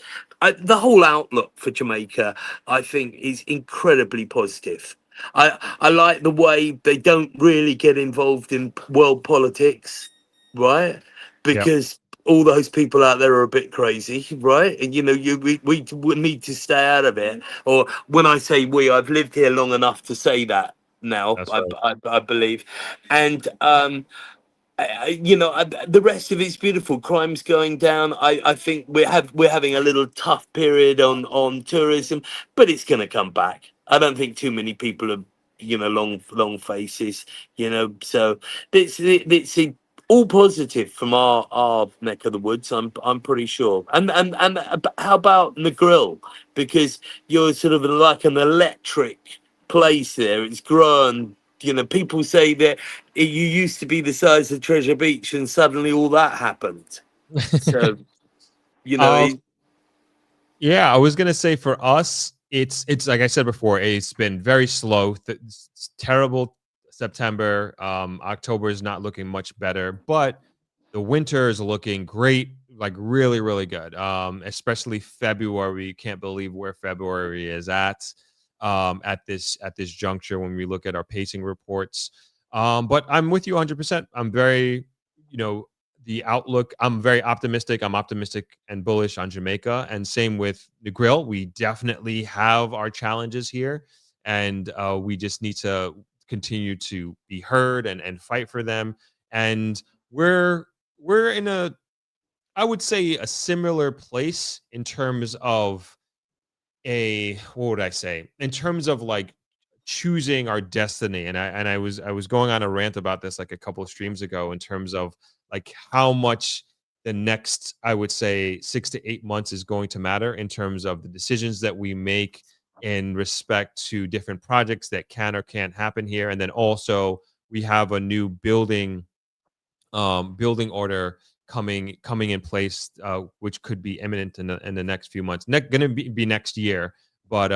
the whole outlook for Jamaica, I think, is incredibly positive. I like the way they don't really get involved in world politics, right? Yeah. Because all those people out there are a bit crazy, right? And we need to stay out of it. Or when I say we, I've lived here long enough to say that now. That's I right. I, I believe, and the rest of it's beautiful. Crime's going down. I think we're having a little tough period on tourism, but it's going to come back. I don't think too many people are, long faces. So it's all positive from our neck of the woods. I'm pretty sure. And how about Negril? Because you're sort of like an electric place there. It's grown. People say that you used to be the size of Treasure Beach, and suddenly all that happened. So you know, um it, Yeah, I was gonna say for us, it's like I said before, it's been very slow. It's terrible September. October is not looking much better, but the winter is looking great, like really, really good. Especially February. Can't believe where February is at this juncture when we look at our pacing reports. But I'm with you 100%. I'm very, you know, the outlook. I'm very optimistic. I'm optimistic and bullish on Jamaica, and same with the grill. We definitely have our challenges here, and we just need to continue to be heard and fight for them. And we're we're in a, I would say, a similar place in terms of a, what would I say, in terms of like choosing our destiny. And I was going on a rant about this like a couple of streams ago in terms of like how much the next, I would say, 6 to 8 months is going to matter in terms of the decisions that we make in respect to different projects that can or can't happen here. And then also we have a new building order coming in place, which could be imminent in the next few months. Gonna be next year, but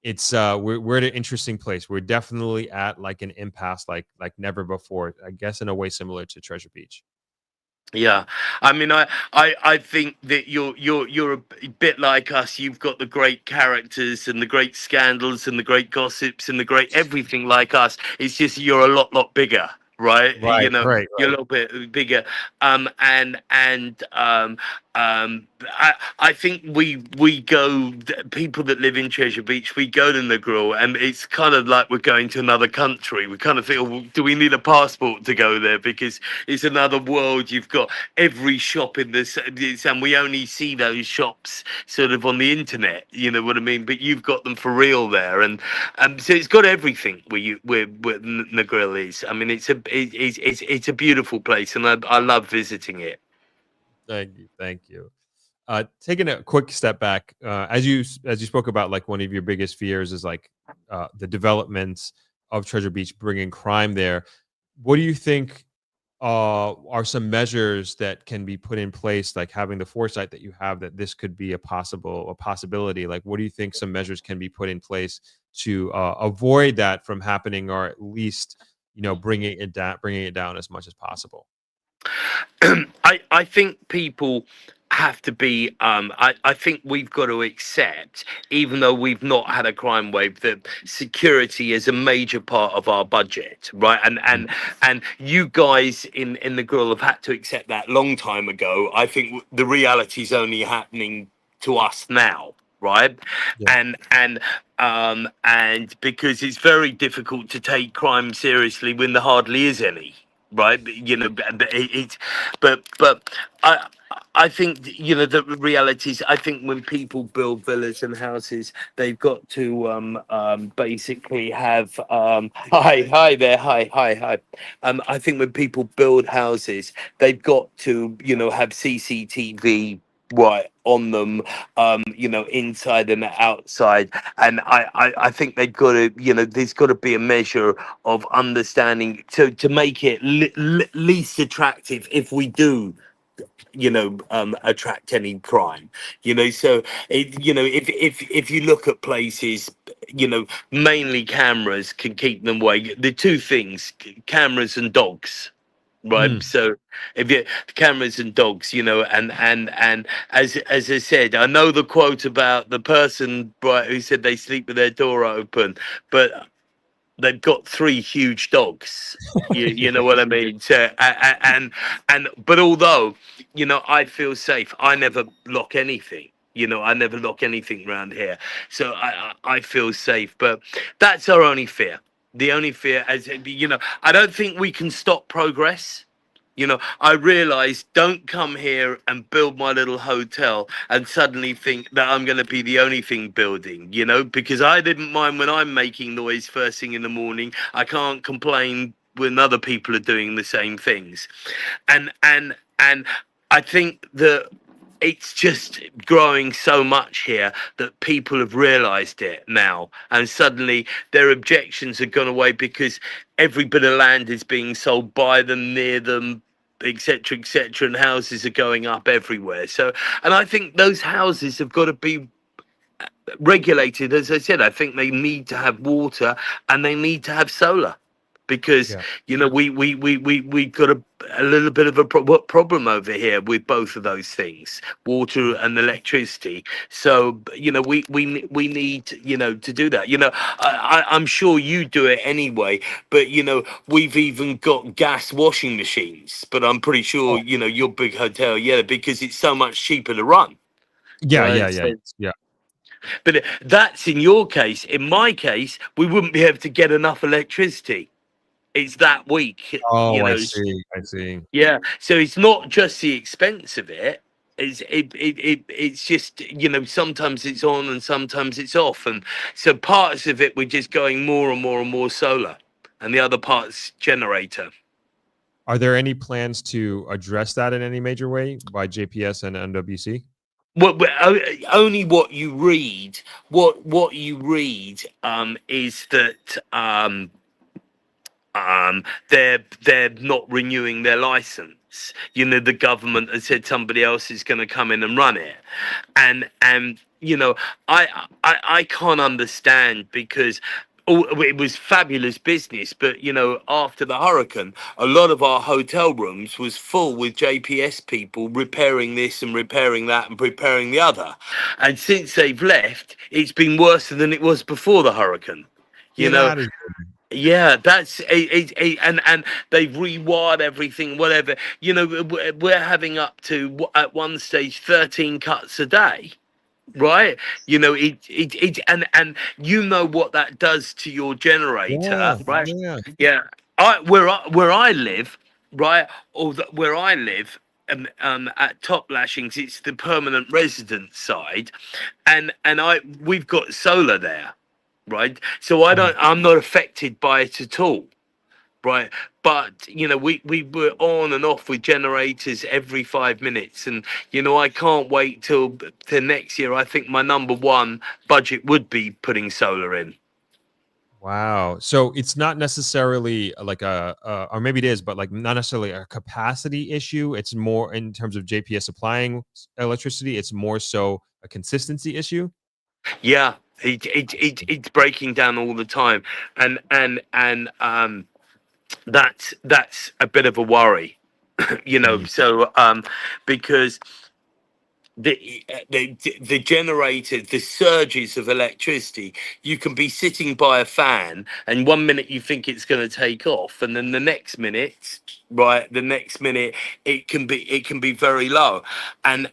it's we're at an interesting place. We're definitely at like an impasse, like never before. I guess in a way similar to Treasure Beach. yeah. I mean, I think that you're a bit like us. You've got the great characters and the great scandals and the great gossips and the great everything like us. It's just you're a lot bigger. Right, Right, right, you're a right. little bit bigger, and I think we go, people that live in Treasure Beach, we go to Negril, and it's kind of like we're going to another country. We kind of feel, well, do we need a passport to go there? Because it's another world. You've got every shop in this, and we only see those shops sort of on the internet. You know what I mean? But you've got them for real there, and so it's got everything where Negril is. I mean, it's a beautiful place, and I love visiting it. Thank you, thank you. Taking a quick step back, as you spoke about, like one of your biggest fears is like the development of Treasure Beach bringing crime there. What do you think are some measures that can be put in place, like having the foresight that you have that this could be a possibility? Like, what do you think some measures can be put in place to avoid that from happening, or at least bringing it down as much as possible? I think people have to be I think we've got to accept, even though we've not had a crime wave, that security is a major part of our budget, right? And you guys in the grill have had to accept that long time ago. I think the reality is only happening to us now, right? Yeah. And because it's very difficult to take crime seriously when there hardly is any, right? But I think the reality is, I think when people build villas and houses, they've got to basically have hi there, hi. I think when people build houses, they've got to have CCTV right on them, inside and outside. And I think they've got to, there's got to be a measure of understanding to make it least attractive if we do attract any crime. So if you look at places, mainly cameras can keep them away. The two things, cameras and dogs, right? Mm. So if you cameras and dogs, and as I said, I know the quote about the person, right, who said they sleep with their door open, but they've got three huge dogs. You know what I mean? So, but although, I feel safe, I never lock anything. I never lock anything around here, so I feel safe. But that's our only fear. The only fear, as I don't think we can stop progress. I realize, don't come here and build my little hotel and suddenly think that I'm going to be the only thing building, because I didn't mind when I'm making noise first thing in the morning. I can't complain when other people are doing the same things. And I think that it's just growing so much here that people have realized it now, and suddenly their objections have gone away because every bit of land is being sold by them, near them, etc., and houses are going up everywhere. So, and I think those houses have got to be regulated. As I said, I think they need to have water and they need to have solar, because Yeah. we got a little bit of a problem over here with both of those things, water and electricity. So we need to do that. I'm sure you do it anyway, but we've even got gas washing machines, but I'm pretty sure Oh, your big hotel, yeah, because it's so much cheaper to run, yeah, yeah, right? yeah, So, yeah. but that's in your case. In my case, we wouldn't be able to get enough electricity. It's that weak, Oh, I see. I see. yeah. So it's not just the expense of it. It's just sometimes it's on and sometimes it's off, and so parts of it we're just going more and more and more solar, and the other parts generator. Are there any plans to address that in any major way by JPS and NWC? Well, only what you read. What you read is that they're not renewing their license. The government has said somebody else is going to come in and run it, and I can't understand, because it was fabulous business, but after the hurricane, a lot of our hotel rooms was full with JPS people repairing this and repairing that and repairing the other, and since they've left, it's been worse than it was before the hurricane. you Get know out of yeah, that's and they've rewired everything, whatever. We're having up to at one stage 13 cuts a day, right? And you know what that does to your generator, Yeah, right? yeah. Yeah, where I live, right, or where I live. At Top Lashings, it's the permanent resident side, and we've got solar there, right? So Mhm. I'm not affected by it at all, right? But we were on and off with generators every 5 minutes, and I can't wait till next year. I think my number one budget would be putting solar in. Wow. So it's not necessarily like or maybe it is, but like not necessarily a capacity issue. It's more in terms of JPS supplying electricity. It's more so a consistency issue. Yeah, it's breaking down all the time, and that's a bit of a worry, Mm. so because the generator, the surges of electricity, you can be sitting by a fan, and 1 minute you think it's going to take off, and then the next minute it can be very low, and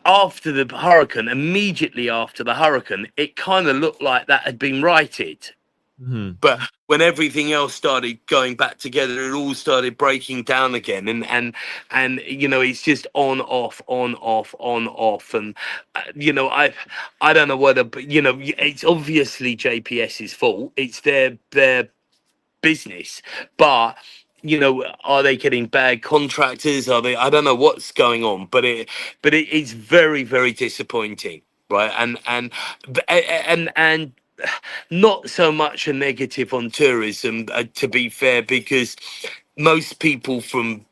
after the hurricane, immediately after the hurricane, it kind of looked like that had been righted. Mhm. But when everything else started going back together, it all started breaking down again, and it's just on off, on off, on off, and I don't know whether, but it's obviously JPS's fault. It's their business, but are they getting bad contractors? Are they? I don't know what's going on, but it's very, very disappointing, right? And not so much a negative on tourism, to be fair, because most people from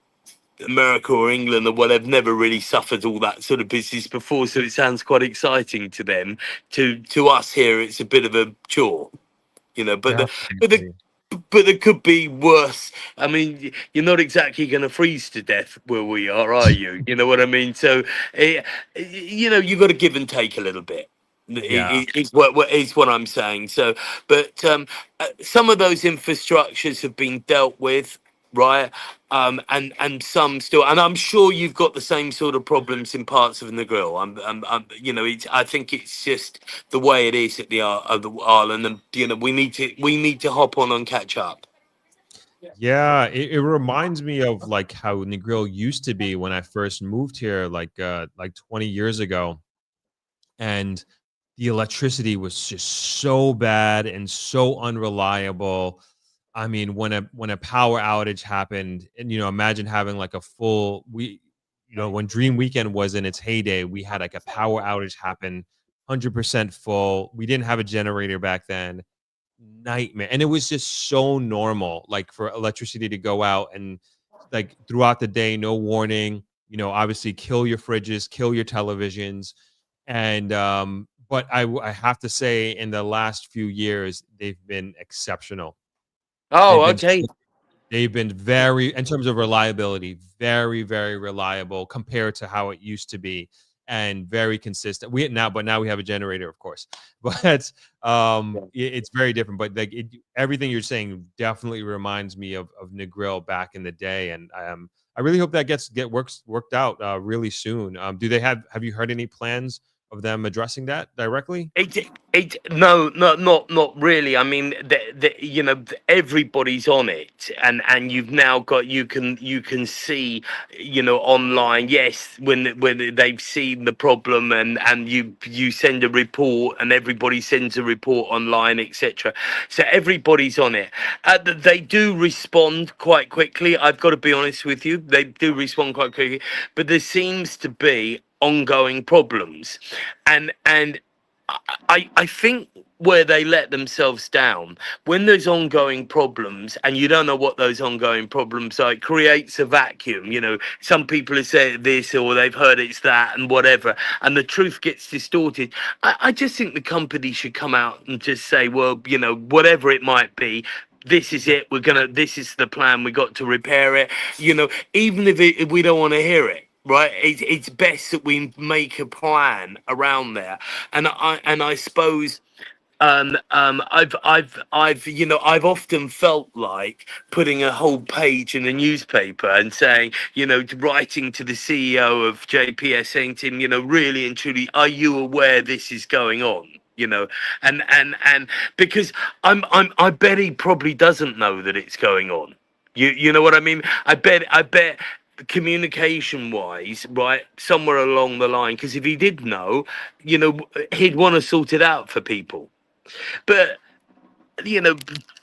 America or England or whatever never really suffered all that sort of business before, so it sounds quite exciting to them. To us here, it's a bit of a chore, but but the Definitely. but it could be worse. I mean, you're not exactly going to freeze to death where we are you? You know what I mean? So, you got to give and take a little bit. Yeah. Is what I'm saying. So, but some of those infrastructures have been dealt with, right? And some still, and I'm sure you've got the same sort of problems in parts of the grill. I think it's just the way it is at the island, and we need to hop on and catch up. Yeah, it reminds me of like how Negril used to be when I first moved here, like 20 years ago, and the electricity was just so bad and so unreliable. I mean, when a power outage happened, and imagine having like a full when Dream Weekend was in its heyday, we had like a power outage happen, 100% full. We didn't have a generator back then. Nightmare. And it was just so normal, like for electricity to go out and like throughout the day, no warning, obviously kill your fridges, kill your televisions. And but I have to say in the last few years, they've been exceptional. They've Oh, been okay. they've been very, in terms of reliability, very, very reliable compared to how it used to be, and very consistent. But now we have a generator, of course, but it's very different. But like everything you're saying definitely reminds me of Negril back in the day, and I really hope that worked out really soon. Do they have you heard any plans of them addressing that directly? No, not really. I mean, everybody's on it, and you've now got, you can see, online. Yes, when they've seen the problem, and you send a report, and everybody sends a report online, etc. So everybody's on it. They do respond quite quickly. I've got to be honest with you. They do respond quite quickly, but there seems to be ongoing problems, and I think where they let themselves down, when there's ongoing problems and you don't know what those ongoing problems are, it creates a vacuum. Some people have said this or they've heard it's that and whatever, and the truth gets distorted. I just think the company should come out and just say, well, whatever it might be, this is it. This is the plan. We got to repair it. Even if we don't want to hear it. Right, it's best that we make a plan around there, and I suppose, I've often felt like putting a whole page in a newspaper and saying, writing to the CEO of JPS, saying to him, really and truly, are you aware this is going on? And because I bet he probably doesn't know that it's going on. You know what I mean? I bet communication wise, right, somewhere along the line, because if he did know, he'd want to sort it out for people. But you know,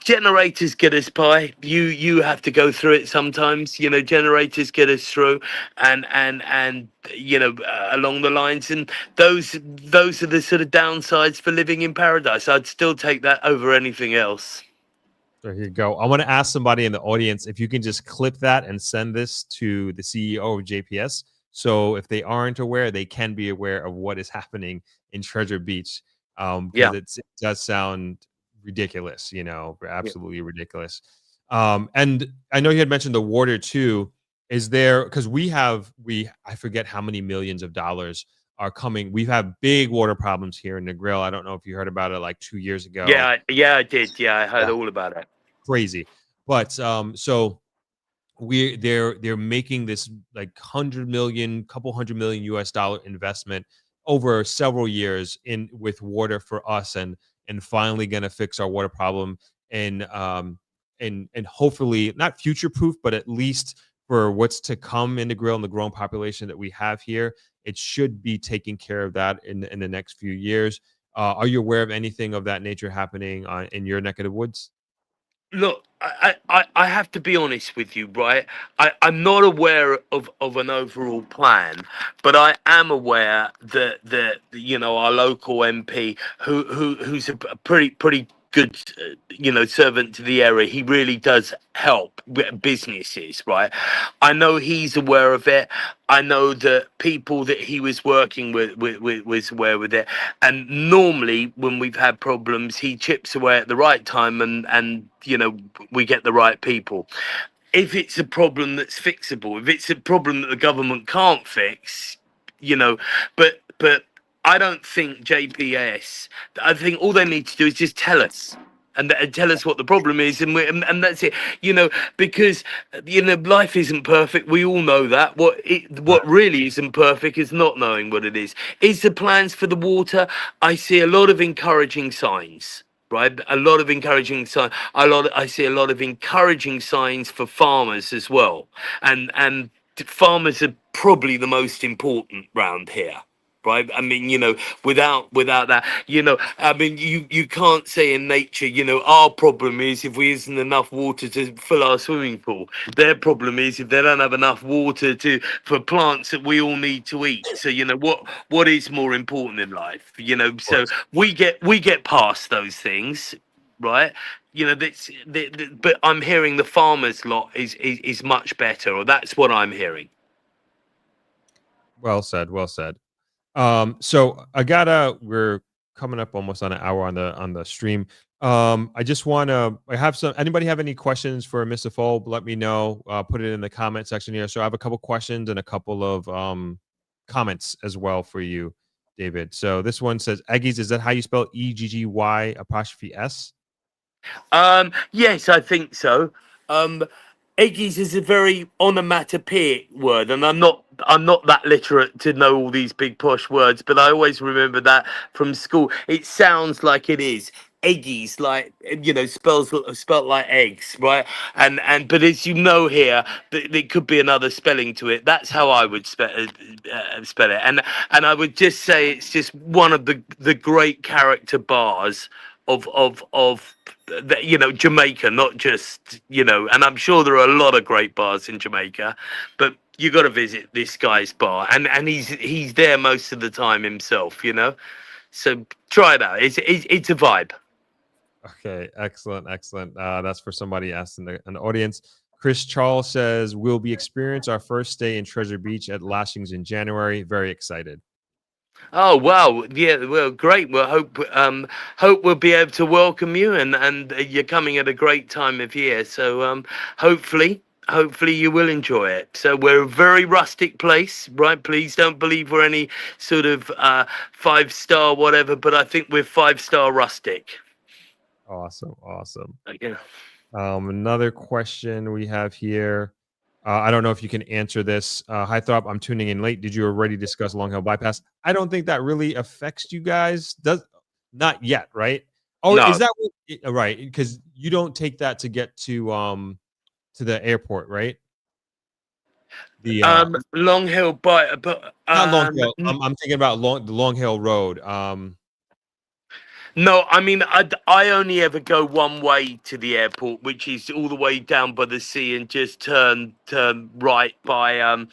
generators get us by. You have to go through it sometimes. You know, generators get us through, and along the lines, and those are the sort of downsides for living in paradise. I'd still take that over anything else. There you go. I want to ask somebody in the audience if you can just clip that and send this to the CEO of JPS. So if they aren't aware, they can be aware of what is happening in Treasure Beach. Yeah. Because it does sound ridiculous, Yeah. absolutely ridiculous. And I know you had mentioned the water too. Is there, because I forget how many millions of dollars are coming. We have big water problems here in the Grill. I don't know if you heard about it like 2 years ago. Yeah, I did. Yeah, I heard all about it. Crazy. But so they're making this like 100 million, couple $100 million US investment over several years in with water for us, and finally gonna fix our water problem, and hopefully not future proof, but at least for what's to come in the Grill and the growing population that we have here, it should be taking care of that in the next few years. Are you aware of anything of that nature happening in your neck of the woods? Look, I have to be honest with you, right? I'm not aware of an overall plan, but I am aware that our local MP, who's a pretty good servant to the area, he really does help businesses, right? I know he's aware of it. I know that people that he was working with was aware with it. And normally, when we've had problems, he chips away at the right time, and we get the right people. If it's a problem that's fixable, if it's a problem that the government can't fix, but I don't think JPS. I think all they need to do is just tell us. And tell us what the problem is, and that's it. Because life isn't perfect. We all know that. What really isn't perfect is not knowing what it is. Is the plans for the water? I see a lot of encouraging signs. Right, a lot of encouraging signs. I see a lot of encouraging signs for farmers as well, and farmers are probably the most important round here. Right, I mean, without that, I mean, you can't say in nature, our problem is if we isn't enough water to fill our swimming pool. Their problem is if they don't have enough water for plants that we all need to eat. So what is more important in life? Of So course. we get past those things, right? But I'm hearing the farmers lot is much better, or that's what I'm hearing. Well said. Well said. So we're coming up almost on an hour on the stream. I have some, anybody have any questions for Mr. Folb? Let me know. Put it in the comment section here. So I have a couple questions and a couple of comments as well for you, David. So this one says, Eggies, is that how you spell EGGY''S? Yes, I think so. Um, Eggies is a very onomatopoeic word, and I'm not that literate to know all these big posh words, but I always remember that from school. It sounds like it is. Eggies, like spelt like eggs, right? And but as you know here, there could be another spelling to it. That's how I would spell it, and I would just say it's just one of the great character bars of Jamaica, not just and I'm sure there are a lot of great bars in Jamaica, but you got to visit this guy's bar, and he's there most of the time himself, so try it out. It's a vibe. Okay, excellent, excellent. That's for somebody else in the audience. Chris Charles says, we'll be experience our first stay in Treasure Beach at Lashings in January. Very excited. Oh wow, yeah, well, great. Well, hope we'll be able to welcome you, and you're coming at a great time of year. So hopefully you will enjoy it. So we're a very rustic place, right? Please don't believe we're any sort of 5-star whatever, but I think we're 5-star rustic. Awesome, awesome. Yeah. Another question we have here. I don't know if you can answer this. Hi, Throp. I'm tuning in late. Did you already discuss Long Hill bypass? I don't think that really affects you guys. Does not yet, right? Oh, is No. that right? Because you don't take that to get to the airport, right? The Long Hill, not Long Hill. I'm thinking about the Long Hill Road. No, I mean, I only ever go one way to the airport, which is all the way down by the sea, and just turn right by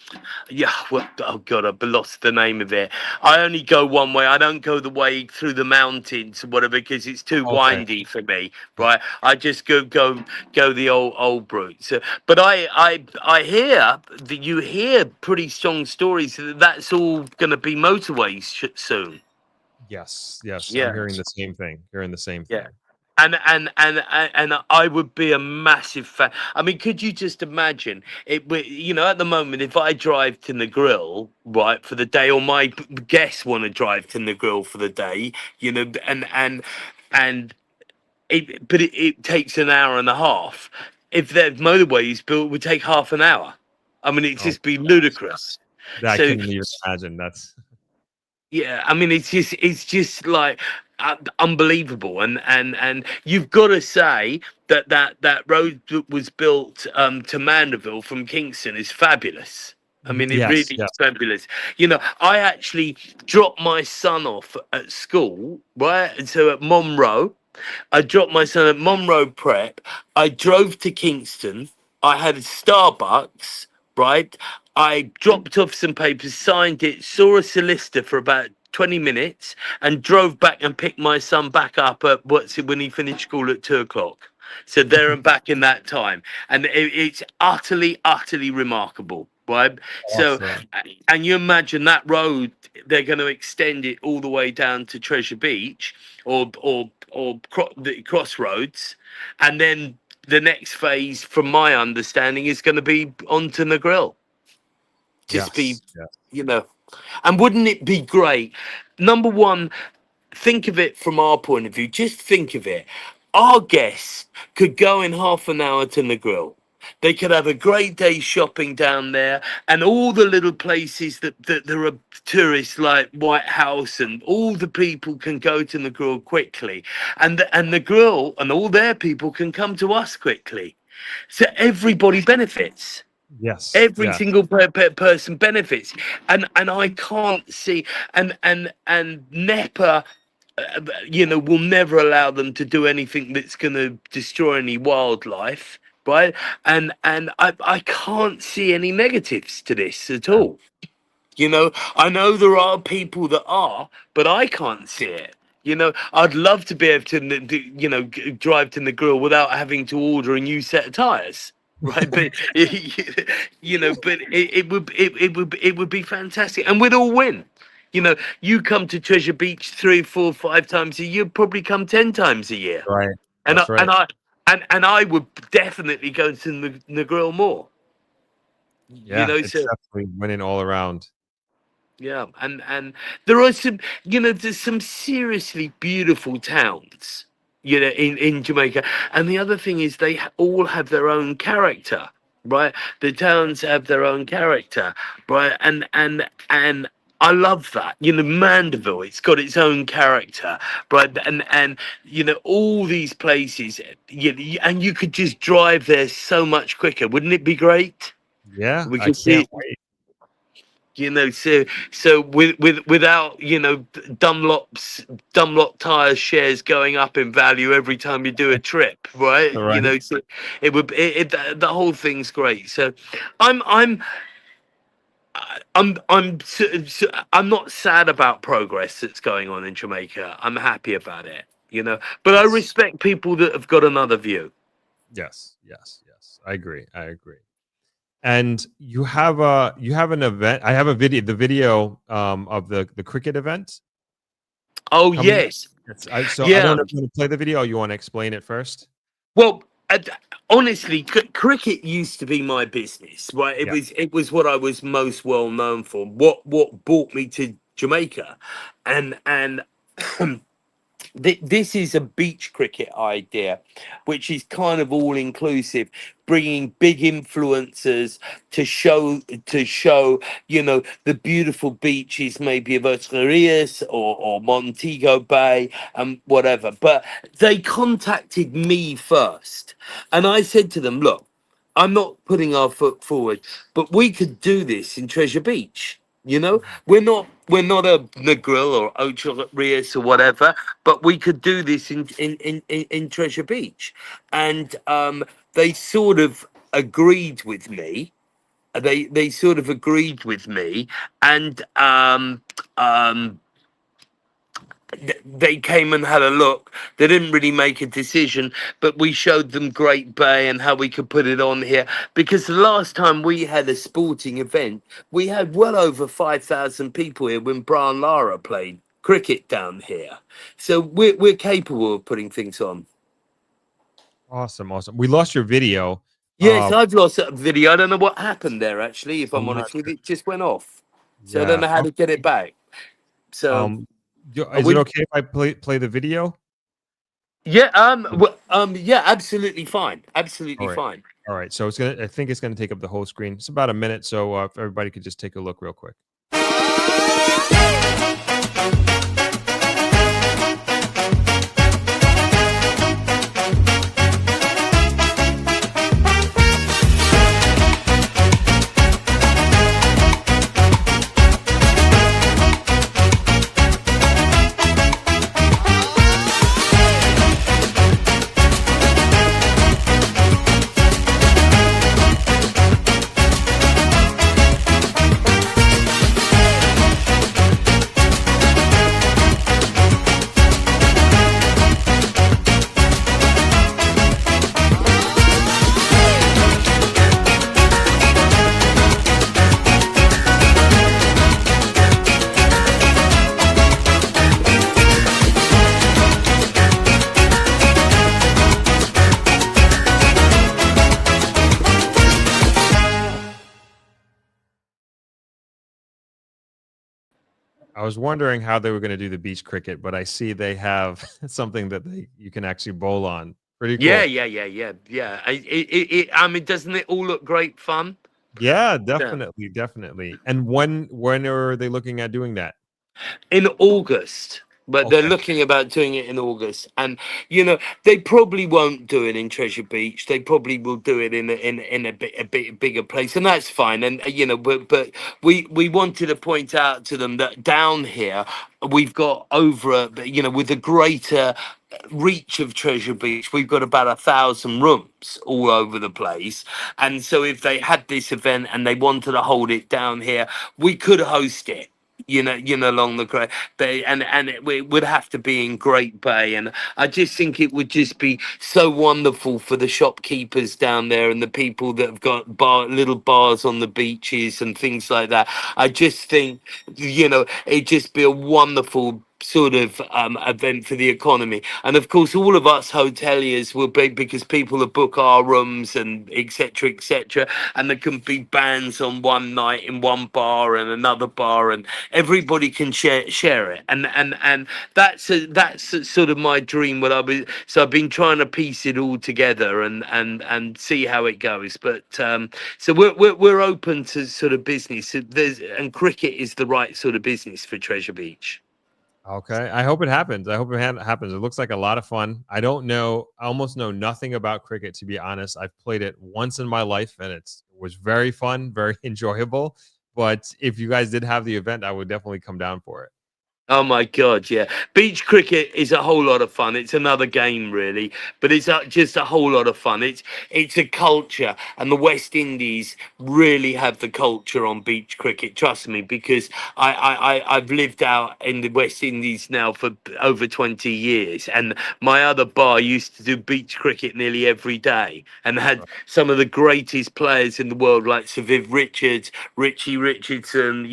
yeah. Well, oh god, I've lost the name of it. I only go one way. I don't go the way through the mountains or whatever because it's too Okay. windy for me. Right, I just go the old route. So, but I hear that you hear pretty strong stories that that's all going to be motorways soon. Yes, yes, I'm Yeah. hearing the same thing. Hearing the same Yeah. thing. And I would be a massive fan. I mean, could you just imagine it? You know, at the moment, if I drive to the grill, right, for the day, or my guests want to drive to the grill for the day, you know, and it takes an hour and a half. If there's motorways built, it would take half an hour. I mean, it'd Oh just be my gosh, yeah. ludicrous. That I So couldn't even imagine. That's yeah, I mean, it's just like unbelievable, and you've got to say that road that was built to Mandeville from Kingston is fabulous. I mean, it yes, really is yes. fabulous. You know, I actually dropped my son off at school, right? And so at Monroe, I dropped my son at Monroe Prep. I drove to Kingston. I had a Starbucks, right? I dropped off some papers, signed it, saw a solicitor for about 20 minutes, and drove back and picked my son back up at what's it when he finished school at 2 o'clock. So there and back in that time. And it's utterly remarkable. Right. So, Awesome. and you imagine that road, they're going to extend it all the way down to Treasure Beach or the Crossroads, and then the next phase, from my understanding, is going to be onto the grill. Just be, Yes, yes. you know, and wouldn't it be great? Number one, think of it from our point of view. Just think of it. Our guests could go in half an hour to the grill. They could have a great day shopping down there, and all the little places that there are tourists like White House, and all the people can go to the grill quickly, and the grill and all their people can come to us quickly. So everybody benefits. Yes, Every yes. single person benefits, and I can't see, and NEPA, you know, will never allow them to do anything that's going to destroy any wildlife, right? And I can't see any negatives to this at Yeah. all. You know, I know there are people that are, but I can't see it. You know, I'd love to be able to, you know, drive to the grill without having to order a new set of tires, right? But you know, but it would be fantastic, and we'd all win. You know, you come to Treasure Beach 3, 4, 5 times a year, probably come 10 times a year, Right. and That's right. I would definitely go to the grill more. You Yeah, know, it's so. definitely winning all around. Yeah, and there are some, you know, there's some seriously beautiful towns, you know, in Jamaica. And the other thing is they all have their own character, right? The towns have their own character, right? And I love that. You know, Mandeville, it's got its own character, right? And you know, all these places, and you could just drive there so much quicker. Wouldn't it be great? Yeah, We I could can't see. wait. You know, so without, you know, Dunlop tire shares going up in value every time you do a trip, right? All You right. know, so the whole thing's great. So I'm I'm I'm not sad about progress that's going on in Jamaica. I'm happy about it, you know. But I Yes. respect people that have got another view. Yes, yes, yes. I agree. I agree. And you have an event. I have a video, the video of the cricket event Oh coming up. yes, Yes. So I don't yeah. know if you want to play the video or you want to explain it first. Well, honestly, cricket used to be my business, right? It Yeah. was what I was most well known for. What brought me to Jamaica, and this is a beach cricket idea, which is kind of all inclusive, bringing big influencers to show, you know, the beautiful beaches, maybe of Otsarias or Montego Bay and whatever. But they contacted me first, and I said to them, look, I'm not putting our foot forward, but we could do this in Treasure Beach. You know, we're not a Negril or Ocho Rios or whatever, but we could do this in Treasure Beach, and they sort of agreed with me. They sort of agreed with me, and they came and had a look. They didn't really make a decision, but we showed them Great Bay and how we could put it on here. Because the last time we had a sporting event, we had well over 5,000 people here when Brian Lara played cricket down here. So we're capable of putting things on. Awesome, awesome. We lost your video. Yes, I've lost that video. I don't know what happened there, actually, if I'm I'm not honest with sure. you. It just went off. So I don't Yeah. know how to get it back. So Um, are is it we? okay if I play the video? Yeah, yeah, absolutely fine. All Absolutely right. fine. All right. So I think it's gonna take up the whole screen. It's about a minute, so if everybody could just take a look real quick. I was wondering how they were going to do the beach cricket, but I see they have something that you can actually bowl on. Pretty Yeah, cool. yeah, yeah, yeah, yeah. I mean, doesn't it all look great fun? Yeah, Yeah. definitely, definitely. And when are they looking at doing that? In August, but they're Okay. looking about doing it in August. And they probably won't do it in Treasure Beach. They probably will do it in a bit bigger place, and that's fine. And but we wanted to point out to them that down here we've got over with a greater reach of Treasure Beach, we've got about 1,000 rooms all over the place. And so if they had this event and they wanted to hold it down here, we could host it. Along the Great Bay, and it would have to be in Great Bay, and I just think it would just be so wonderful for the shopkeepers down there and the people that have got little bars on the beaches and things like that. I just think it'd just be a wonderful sort of event for the economy. And of course, all of us hoteliers will be, because people will book our rooms and etc. etc. And there can be bands on one night in one bar and another bar, and everybody can share it. And that's sort of my dream. What I was so I've been trying to piece it all together and see how it goes. But so we're open to sort of business. And cricket is the right sort of business for Treasure Beach. Okay. I hope it happens. I hope it happens. It looks like a lot of fun. I don't know. I almost know nothing about cricket, to be honest. I've played it once in my life, and it was very fun, very enjoyable. But if you guys did have the event, I would definitely come down for it. Oh my God, yeah. Beach cricket is a whole lot of fun. It's another game, really, but it's just a whole lot of fun. It's a culture, and the West Indies really have the culture on beach cricket. Trust me, because I've lived out in the West Indies now for over 20 years, and my other bar used to do beach cricket nearly every day, and had some of the greatest players in the world, like Sir Viv Richards, Richie Richardson,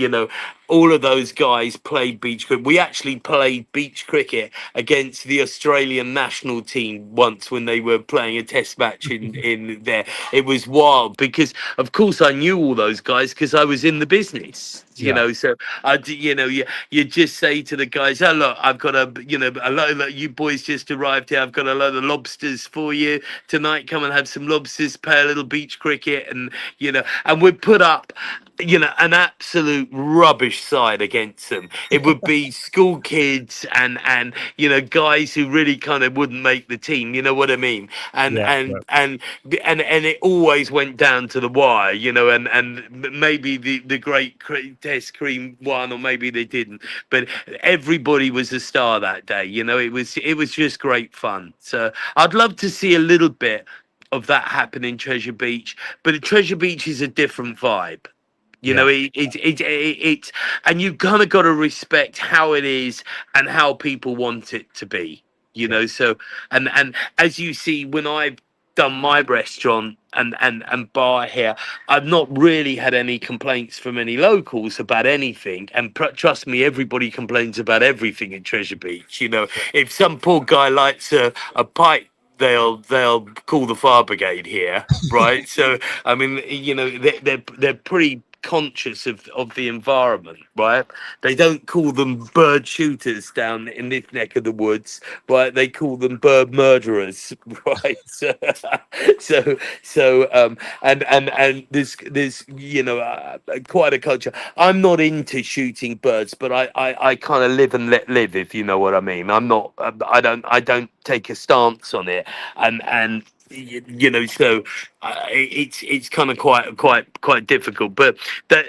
all of those guys played beach cricket. We actually played beach cricket against the Australian national team once when they were playing a test match in there. It was wild because, of course, I knew all those guys because I was in the business. Yeah. So you just say to the guys, "Oh look, I've got a load of you boys just arrived here. I've got a load of lobsters for you tonight. Come and have some lobsters, play a little beach cricket, and we'd put up." An absolute rubbish side against them. It would be school kids and guys who really kind of wouldn't make the team. You know what I mean? And Yeah. Yeah. and and and it always went down to the wire. And maybe the great Test Cream won, or maybe they didn't. But everybody was a star that day. It was just great fun. So I'd love to see a little bit of that happen in Treasure Beach, but Treasure Beach is a different vibe. Yeah. It's and you kind of got to respect how it is and how people want it to be. Yeah. So and as you see, when I've done my restaurant and bar here, I've not really had any complaints from any locals about anything. And trust me, everybody complains about everything in Treasure Beach. If some poor guy likes a pipe, they'll call the fire brigade here, right? So I mean, they're pretty conscious of the environment, right? They don't call them bird shooters down in this neck of the woods, right? They call them bird murderers, right? And there's quite a culture. I'm not into shooting birds, but I kind of live and let live, if you know what I mean. I'm not. I don't take a stance on it, and so it's kind of quite difficult. But that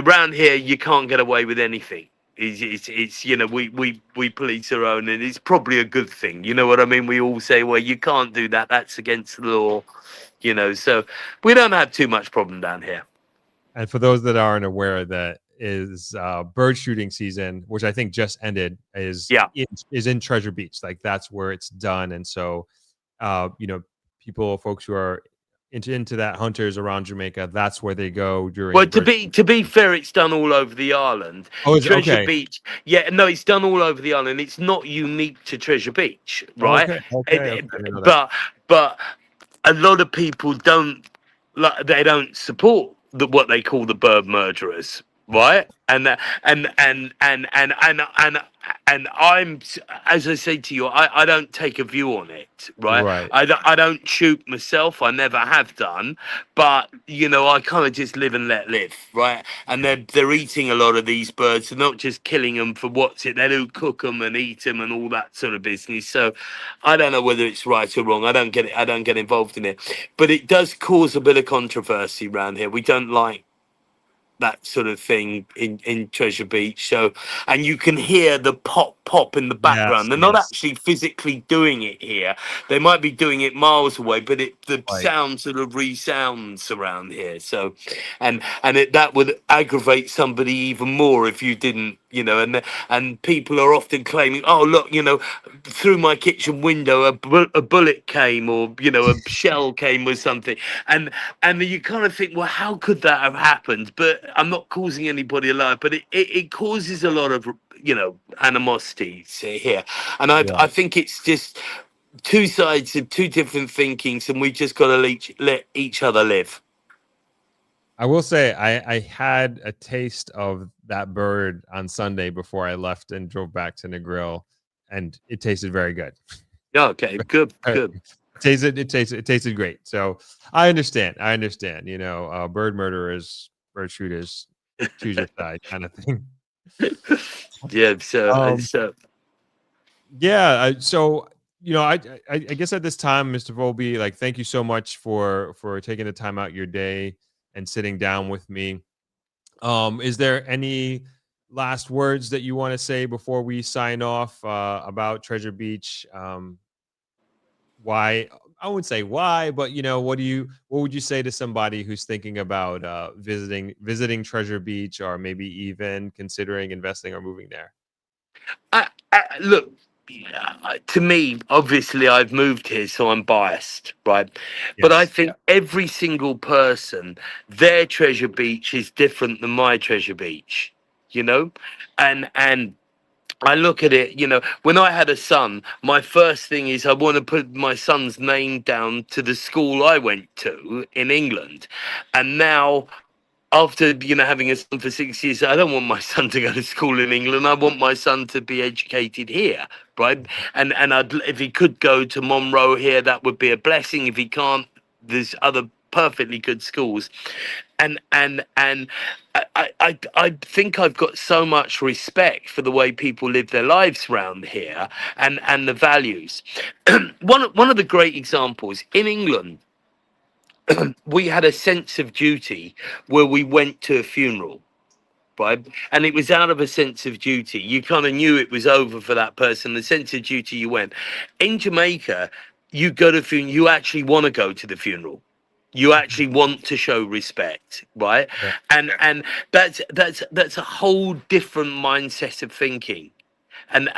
round here you can't get away with anything. It's we police our own, and it's probably a good thing. You know what I mean? We all say, well, you can't do that. That's against the law. So we don't have too much problem down here. And for those that aren't aware, that is bird shooting season, which I think just ended, Yeah. is in Treasure Beach. Like that's where it's done. And so, folks who are into that, hunters around Jamaica, that's where they go Well, during to bird. be fair, it's done all over the island. Oh, is it? Treasure Okay. Beach, yeah, no, it's done all over the island. It's not unique to Treasure Beach, right? Okay. Okay. Okay. I didn't know that. But a lot of people don't, like, they don't support what they call the bird murderers, right? And I'm, as I say to you, I don't take a view on it, right? Right. I don't shoot myself. I never have done, but I kind of just live and let live, right? And they're eating a lot of these birds. They're not just killing them for what's it. They do cook them and eat them and all that sort of business. So I don't know whether it's right or wrong. I don't get it. I don't get involved in it, but it does cause a bit of controversy around here. We don't like that sort of thing in Treasure Beach. So, and you can hear the pop in the Yes. background. They're not Yes. actually physically doing it here. They might be doing it miles away, but the Right. sound sort of resounds around here. So, that would aggravate somebody even more if you didn't, and people are often claiming, oh, look, through my kitchen window, a bullet came, or, a shell came or something. And you kind of think, well, how could that have happened? But I'm not causing anybody alive, but it causes a lot of animosity here, and I Yeah. think it's just two sides of two different thinkings, and we just got to let each other live. I will say I had a taste of that bird on Sunday before I left and drove back to Negril, and it tasted very good. Okay, good. It tasted great. So I understand. Bird murderers, bird shooters, choose your side kind of thing. Yeah. Um, So yeah. I guess at this time, Mr. Volby, like, thank you so much for taking the time out your day and sitting down with me. Is there any last words that you want to say before we sign off about Treasure Beach? Why, I wouldn't say why, but what would you say to somebody who's thinking about visiting Treasure Beach, or maybe even considering investing or moving there? look, to me, obviously, I've moved here, so I'm biased, right? But I Yes. think every single person, their Treasure Beach is different than my Treasure Beach, and I look at it, when I had a son, my first thing is I want to put my son's name down to the school I went to in England. And now, after having a son for 6 years, I don't want my son to go to school in England. I want my son to be educated here, right? And if he could go to Monroe here, that would be a blessing. If he can't, there's other perfectly good schools. And I think I've got so much respect for the way people live their lives around here, and the values. One of the great examples in England, we had a sense of duty where we went to a funeral. right? And it was out of a sense of duty. You kind of knew it was over for that person. The sense of duty, you went. In Jamaica, you go to funeral, you actually want to go to the funeral. You actually want to show respect, right? Yeah. And that's a whole different mindset of thinking. And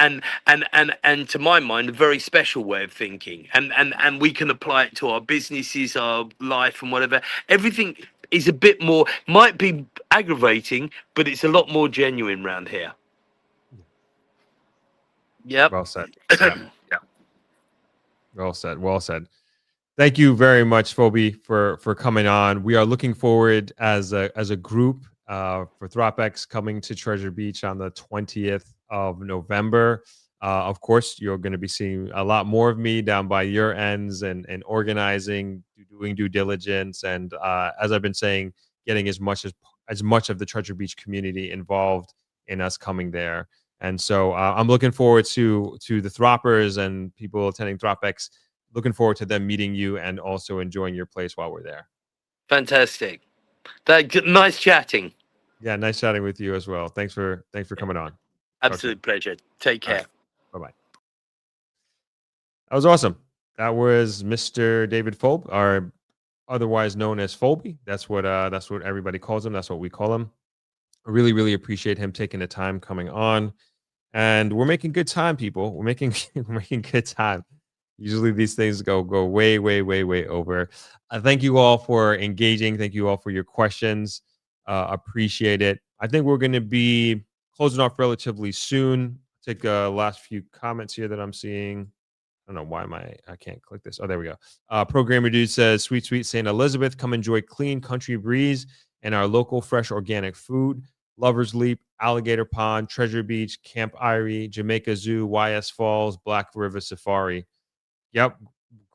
to my mind, a very special way of thinking. And we can apply it to our businesses, our life, and whatever. Everything is a bit more, might be aggravating, but it's a lot more genuine around here. Yep. Well said. Yeah. Well said. Well said. Thank you very much, Phoebe, for coming on. We are looking forward as a group for Thropex coming to Treasure Beach on the 20th of November. Of course, you're going to be seeing a lot more of me down by your ends and organizing, doing due diligence, and as I've been saying, getting as much of the Treasure Beach community involved in us coming there. And so I'm looking forward to the Throppers and people attending Thropex. Looking forward to them meeting you and also enjoying your place while we're there. Fantastic. Nice chatting. Yeah, nice chatting with you as well. Thanks for coming on. Absolute pleasure. Take care. Right. Bye-bye. That was awesome. That was Mr. David Folb, or otherwise known as Folby. That's what everybody calls him. That's what we call him. I really, really appreciate him taking the time coming on. And we're making good time, people. We're making good time. Usually these things go way, way, way, way over. Thank you all for engaging. Thank you all for your questions. Appreciate it. I think we're going to be closing off relatively soon. Take last few comments here that I'm seeing. I don't know why I can't click this. Oh, there we go. Programmer Dude says, sweet St. Elizabeth, come enjoy clean country breeze and our local fresh organic food. Lover's Leap, Alligator Pond, Treasure Beach, Camp Irie, Jamaica Zoo, YS Falls, Black River Safari. Yep.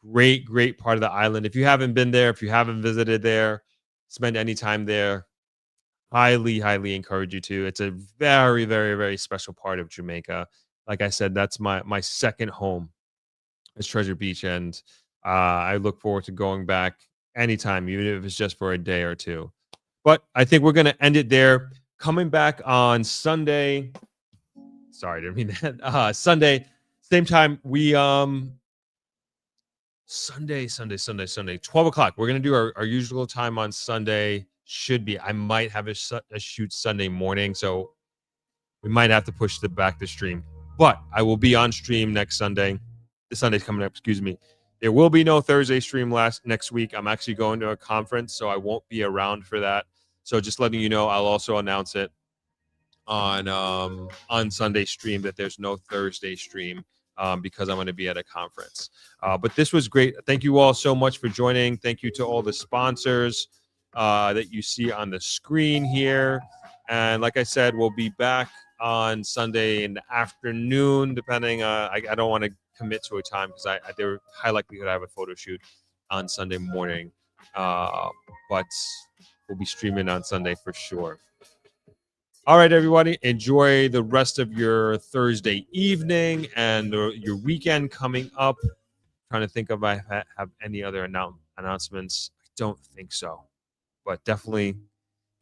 Great part of the island. If you haven't been there, if you haven't visited there, spend any time there, highly encourage you to. It's a very, very, very special part of Jamaica. Like I said, that's my second home is Treasure Beach. And I look forward to going back anytime, even if it's just for a day or two. But I think we're going to end it there. Coming back on Sunday. Sorry, didn't mean that. Sunday, same time. We Sunday, 12 o'clock. We're going to do our usual time on Sunday. Should be. I might have a shoot Sunday morning, so we might have to push back the stream. But I will be on stream next Sunday. The Sunday's coming up, excuse me. There will be no Thursday stream next week. I'm actually going to a conference, so I won't be around for that. So just letting you know, I'll also announce it on Sunday stream that there's no Thursday stream. Because I'm going to be at a conference. But this was great. Thank you all so much for joining. Thank you to all the sponsors that you see on the screen here. And like I said, we'll be back on Sunday in the afternoon, depending. I don't want to commit to a time because there's high likelihood I have a photo shoot on Sunday morning. But we'll be streaming on Sunday for sure. All right, everybody, enjoy the rest of your Thursday evening and your weekend coming up. Trying to think if I have any other announcements. I don't think so, but definitely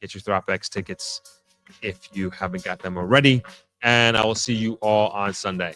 get your Thropex tickets if you haven't got them already. And I will see you all on Sunday.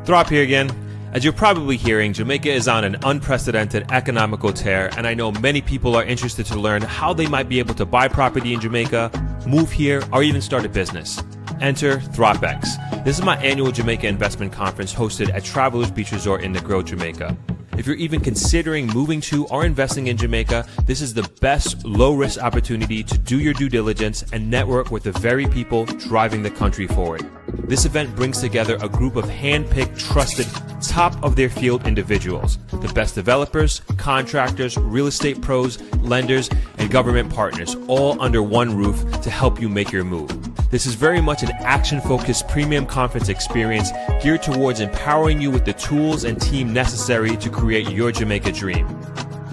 Throp here again. As you're probably hearing, Jamaica is on an unprecedented economical tear, and I know many people are interested to learn how they might be able to buy property in Jamaica, move here, or even start a business. Enter Thropex. This is my annual Jamaica investment conference hosted at Travelers Beach Resort in Negril, Jamaica. If you're even considering moving to or investing in Jamaica, this is the best low-risk opportunity to do your due diligence and network with the very people driving the country forward. This event brings together a group of hand-picked, trusted, top-of-their-field individuals, the best developers, contractors, real estate pros, lenders, and government partners, all under one roof to help you make your move. This is very much an action-focused premium conference experience geared towards empowering you with the tools and team necessary to create your Jamaica dream.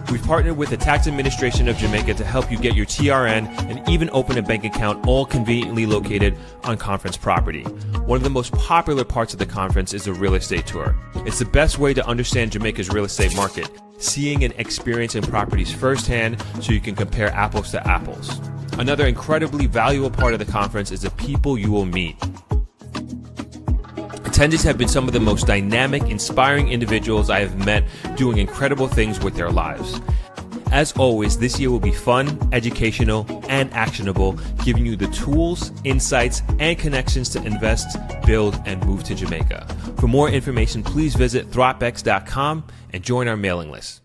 We've partnered with the Tax Administration of Jamaica to help you get your TRN and even open a bank account, all conveniently located on conference property. One of the most popular parts of the conference is the real estate tour. It's the best way to understand Jamaica's real estate market, seeing and experiencing properties firsthand so you can compare apples to apples. Another incredibly valuable part of the conference is the people you will meet. Attendees have been some of the most dynamic, inspiring individuals I have met doing incredible things with their lives. As always, this year will be fun, educational, and actionable, giving you the tools, insights, and connections to invest, build, and move to Jamaica. For more information, please visit Thropex.com and join our mailing list.